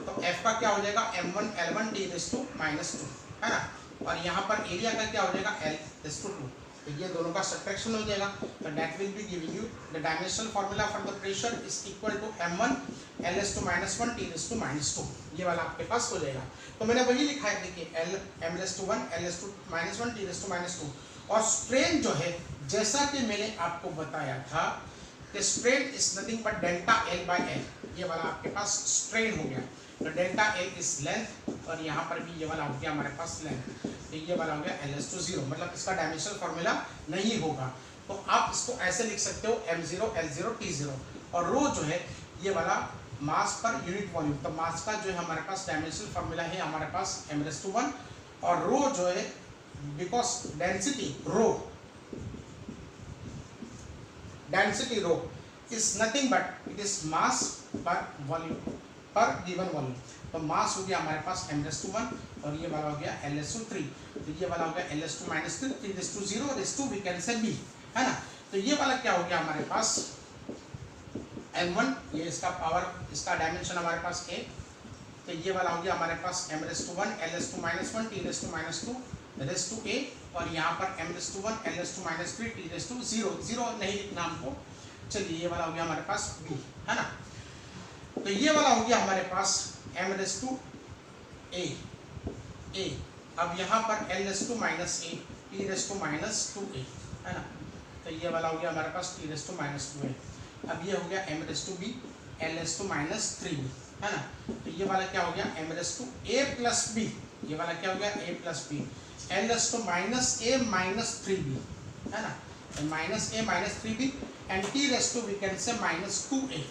तो F का क्या हो जाएगा m1 l1 t raised to -2, है ना, और यहाँ पर एरिया का क्या हो जाएगा l raised to 2। तो ये दोनों का सब्ट्रैक्शन हो जाएगा, तो that will be giving you the dimensional formula for the pressure is equal to m1 l raised to -1 t raised to -2, ये वाला आपके पास हो जाएगा। तो मैंने वही लिखा है, देखिए l m raised to 1 l raised to -1 t raised to -2। और स्ट्रेन जो है जैसा कि मैंने आपको बताया था कि strain is nothing but delta l by l, ये वाला आपके पास स्ट्रेन हो गया। तो डेल्टा l इज लेंथ और यहाँ पर भी ये वाला हो गया हमारे पास लेंथ, तो ये वाला हो गया l raised to 0, मतलब इसका डायमेंशनल फॉर्मूला नहीं होगा। तो आप इसको ऐसे लिख सकते हो m0 l0 t0 और रो जो है ये वाला मास पर यूनिट वॉल्यूम। तो मास का जो है हमारे पास डायमेंशनल फॉर्मूला है हमारे पास m raised to 1 और रो जो है because density rho is nothing but it is mass per volume per given volume। तो मास हो गया हमारे पास m raised to 1 और ये वाला हो गया l raised to 3, तो ये वाला हो गया l raised to -3 3 raised to 0 raised to we can say b, है ना। तो ये वाला क्या हो गया हमारे पास m1, ये इसका पावर इसका डायमेंशन हमारे पास a, तो ये वाला हो गया हमारे पास m raised to 1 l raised to -1 t raised to -2 raised to a और यहाँ पर m raised to 1 l raised to -3 t raised to 0 नहीं लिखना हमको। चलिए ये वाला हो गया हमारे पास b, है ना। तो ये वाला हो गया हमारे पास m raised to a। अब यहाँ पर l raised to -a t raised to -2a, है ना। तो ये वाला हो गया हमारे पास t raised to -2a। अब ये हो गया m raised to b l raised to -3b, है ना। तो ये वाला क्या हो गया m raised to a plus b, ये वाला क्या हो गया a plus b l raised to -a -3b, है ना, -a -3b and t raised to we can say -2a,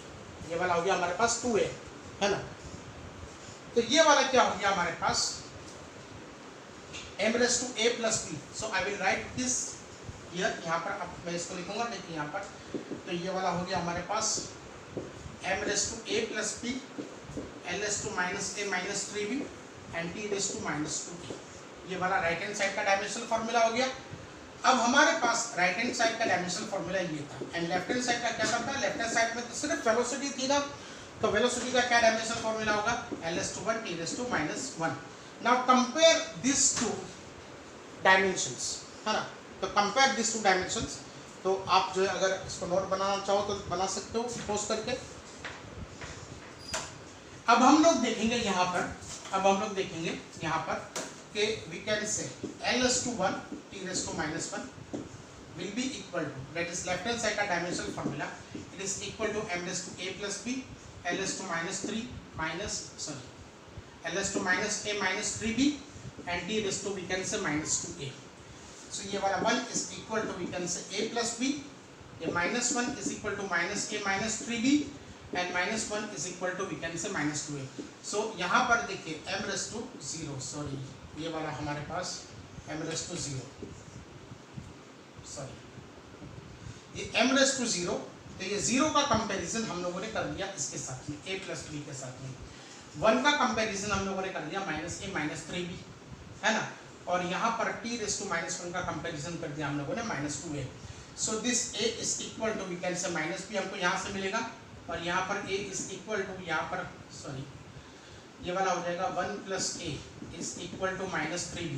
ये वाला हो गया हमारे पास 2a, है ना। तो ये वाला क्या हो गया हमारे पास m raised to a plus b। so I will write this here, यहाँ पर अब मैं इसको लिखूंगा, देखिए यहाँ पर, तो ये वाला हो गया हमारे पास m raise to a plus p l race to minus a minus 3b and t raise to minus 2b, ये वाला राइट हैंड साइड का डायमेंशनल फॉर्मूला हो गया। अब हमारे पास राइट हैंड साइड का डायमेंशनल फॉर्मूला ये था, एंड लेफ्ट हैंड साइड का क्या था, लेफ्ट हैंड साइड में तो सिर्फ वेलोसिटी थी ना, तो वेलोसिटी का क्या डायमेंशनल फॉर्मूला होगा, l/1 t/-1। Now compare this to dimensions, है ना, तो कंपेयर दिस टू डायमेंशंस, तो आप जो है अगर इसको नोट बनाना चाहो तो बना सकते हो पोज करके। अब हम लोग देखेंगे यहाँ पर कि we can say l/1 t/-1 will be equal to, that is left hand side का dimensional formula, it is equal to m raised to a plus b l/-3 l/-a minus 3b and t raised to we can say minus 2a. So ये वाला 1 is equal to we can say a plus b, ये minus 1 is equal to minus a minus 3b and minus 1 is equal to we can say minus 2a. So यहाँ पर देखिए m raised to 0, sorry ये वाला हमारे पास m raised to 0, sorry ये m raised to 0, तो ये 0 का कंपैरिजन हम लोगों ने कर दिया इसके साथ में a प्लस b के साथ में, 1 का कंपैरिजन हम लोगों ने कर दिया माइनस a माइनस 3b, है ना, और यहाँ पर t रेस टू माइनस 1 का कंपैरिजन कर दिया हम लोगों ने minus 2a। So this a is equal to we can say minus b हमको यहाँ से मिलेगा, और यहाँ पर a इज इक्वल टू यहाँ पर सॉरी ये वाला हो जाएगा 1 plus a is equal to minus 3b,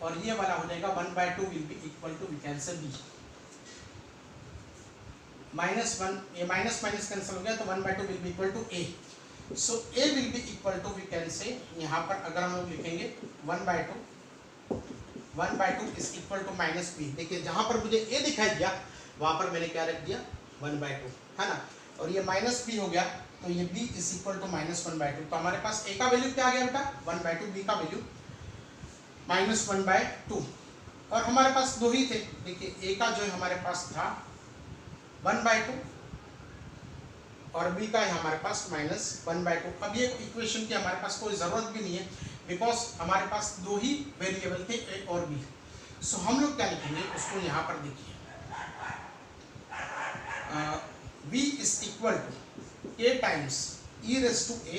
और ये वाला हो जाएगा 1/2 will be equal to we can say b, minus 1 ये माइनस माइनस कैंसिल हो गया तो 1/2 will be equal to a। So a will be equal to we can say यहाँ पर अगर हम लोग लिखेंगे 1/2 is equal to minus b, देखिए जहाँ पर मुझे a दिखाई दिया वहाँ पर मैंने क्या रख दिया 1/2, है ना, और ये माइनस b हो गया तो ये b is equal to minus 1/2, तो हमारे पास a का वैल्यू क्या आ गया बेटा 1/2, b का वैल्यू माइनस 1/2, और हमारे पास दो ही थे, देखिए a का जो हमारे पास था 1/2 और b का हमारे पास माइनस 1/2। अब ये इक्वेशन की हमारे पास कोई ज़रूरत भी नहीं है बिकॉज हमारे पास दो ही वेरिएबल थे a और b। सो हम लोग क्या लिखेंगे उसको यहाँ पर देखिए, v is equal to a times e raise to a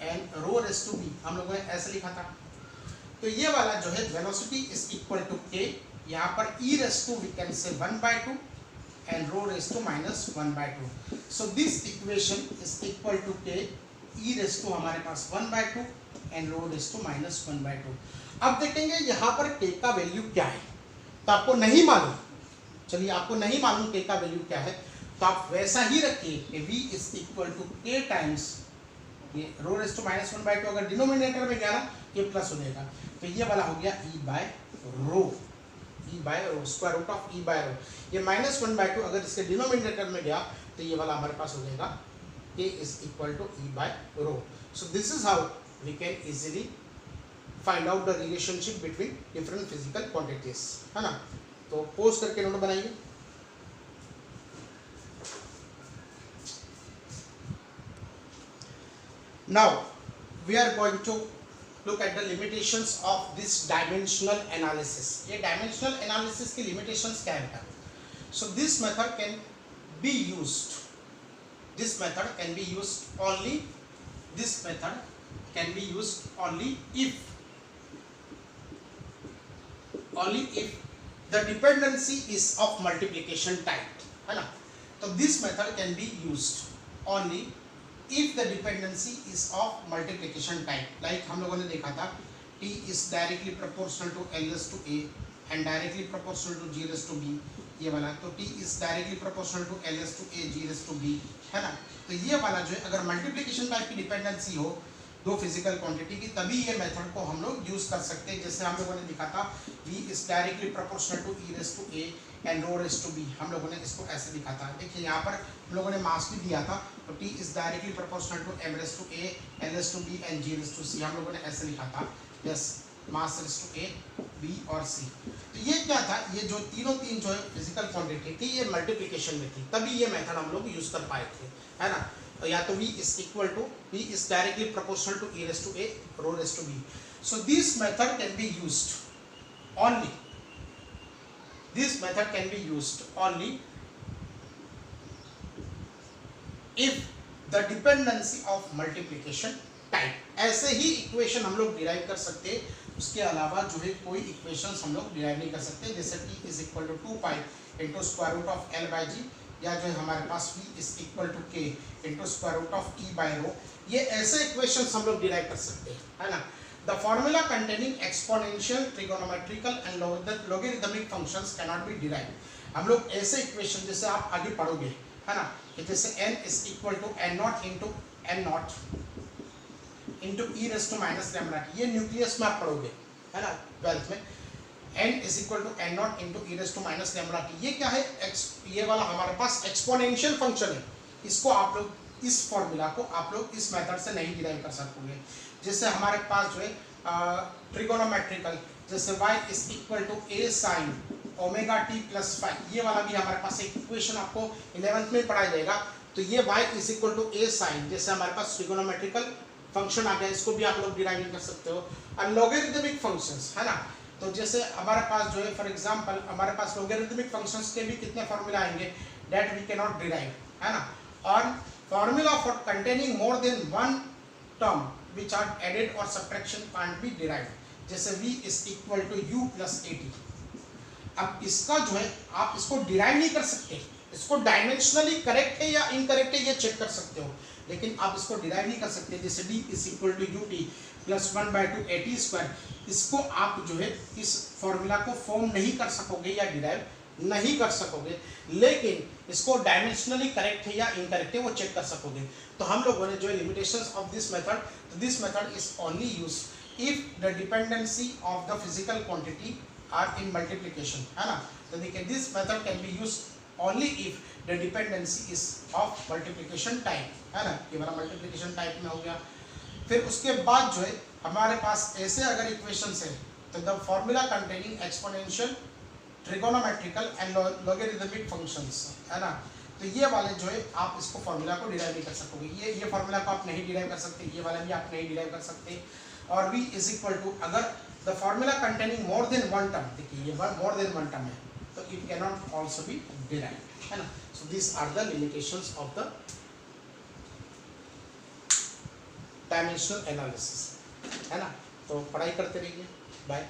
and rho raise to b, हम लोगों ने ऐसे लिखा था, तो ये वाला जो है velocity is equal to k, यहाँ पर e raise to we can say 1/2 and rho raised to minus 1/2. So this equation is equal to k e raised to हमारे पास 1/2 and rho raised to minus 1/2. अब देखेंगे यहाँ पर k का value क्या है, तो आपको नहीं मालूम, चलिए आपको नहीं मालूम k का वैल्यू क्या है, तो आप वैसा ही रखिए कि v is equal to k times ये rho raised to minus 1/2, अगर डिनोमिनेटर में गया ना ये प्लस हो जाएगा, तो ये वाला हो गया e by rho, e by rho, square root of e by rho, ये माइनस 1/2 अगर इसके डिनोमिनेटर में गया तो ये वाला हमारे पास हो जाएगा k is equal to e by rho. So this is how we can easily find out the relationship between different physical quantities, है ना, तो पोज करके नोट बनाइए। Now we are going to look at the limitations of this dimensional analysis. ये dimensional analysis की limitations क्या है? So this method can be used. This method can be used only. This method can be used only if the dependency is of multiplication type, है ना? तो this method can be used only if the dependency is of multiplication type. Like हम लोगों ने देखा था t is directly proportional to l raised to a and directly proportional to g raised to b, ये वाला, तो t is directly proportional to l raised to a g raised to b, है ना, तो ये वाला जो है अगर मल्टीप्लिकेशन टाइप की डिपेंडेंसी हो दो फिजिकल क्वांटिटी की तभी ये मेथड को हम लोग यूज कर सकते हैं। जैसे हम लोगों ने देखा था v is directly proportional to e raised to a and rho raised to b, हम लोगों ने इसको ऐसे लिखा था, देखिए यहाँ पर हम लोगों ने मास भी दिया था, तो t is directly proportional to m raised to a, l raised to b and g raised to c, हम लोगों ने ऐसे लिखा था, yes, mass raised to a, b और c। तो ये क्या था, ये जो तीन जो है फिजिकल क्वांटिटी थी ये मल्टीप्लिकेशन में थी, तभी ये मेथड हम लोग यूज कर पाए थे, है ना, तो या तो v is equal to v is directly proportional to e raised to a, rho raised to b. So this method can be used only this method can be used only if the dependency of multiplication type. ऐसे ही equation हम लोग derive कर सकते हैं, उसके अलावा जो है कोई इक्वेशंस हम लोग डिराइव नहीं कर सकते, जैसे t is equal to 2 pi into square root of l by g, या जो है हमारे पास v is equal to k into square root of e by rho. ये ऐसे इक्वेशंस हम लोग डिराइव कर सकते हैं, है ना। The formula containing exponential, trigonometrical and logarithmic functions can not B derive. हम लोग ऐसे इक्वेशन जैसे आप आगे पढ़ोगे, है ना, कि जैसे n is equal to n not into n not into e raise to minus lambda t, ये न्यूक्लियस में आप पढ़ोगे, है ना, 12th में। n is equal to n not into e raise to minus lambda t, ये क्या है, ये वाला हमारे पास एक्सपोनेंशियल फंक्शन है। इसको आप लोग, इस फॉर्मूला को आप लोग इस मेथड से नहीं डिराइव कर सकोगे। जैसे हमारे पास जो है ट्रिगोनोमेट्रिकल, जैसे y is equal to a sine omega t plus five, ये वाला भी हमारे पास एक इक्वेशन आपको 11th में पढ़ाया जाएगा। तो ये y is equal to a sine, जैसे हमारे पास ट्रिगोनोमेट्रिकल फंक्शन आ गया, इसको भी आप लोग डिराइव कर सकते हो। और लॉगरिथमिक फंक्शंस, है ना, तो जैसे हमारे पास जो है फॉर एग्जांपल हमारे पास लॉगरिथमिक फंक्शंस के भी कितने फॉर्मूला आएंगे, that we can not derive, है ना। और formula for containing more than one term which are added or subtraction can't be derived, जैसे v is equal to u plus at। अब इसका जो है आप इसको डिराइव नहीं कर सकते, इसको डायमेंशनली करेक्ट है या इनकरेक्ट है ये चेक कर सकते हो, लेकिन आप इसको डिराइव नहीं कर सकते। जैसे d is equal to ut plus 1/2 at square, इसको आप जो है इस फॉर्मूला को फॉर्म नहीं कर सकोगे या डिराइव नहीं कर सकोगे, लेकिन इसको डायमेंशनली करेक्ट है या इनकरेक्ट है वो चेक कर सकोगे। तो हम लोगों ने जो है लिमिटेशंस ऑफ दिस मेथड, तो this method is only used if the dependency of the physical quantity are in multiplication, है ना। तो देखिए this method can be used only if the dependency is of multiplication type, है ना, ये वाला multiplication type में हो गया। फिर उसके बाद जो है हमारे पास ऐसे अगर इक्वेशंस है, तो the formula containing exponential, trigonometrical and logarithmic functions, है ना, तो ये वाले जो है आप इसको फॉर्मूला को डिराइव नहीं कर सकोगे, ये फॉर्मूला को आप नहीं डिराइव कर सकते, ये वाला भी आप नहीं डिराइव कर सकते। और v इज इक्वल टू, अगर the formula containing more than one term, देखिए ये मोर देन वन टर्म है, तो it can not also be derived, है ना। So this are the limitations of the dimensional analysis, है ना। तो पढ़ाई करते रहिए, बाय।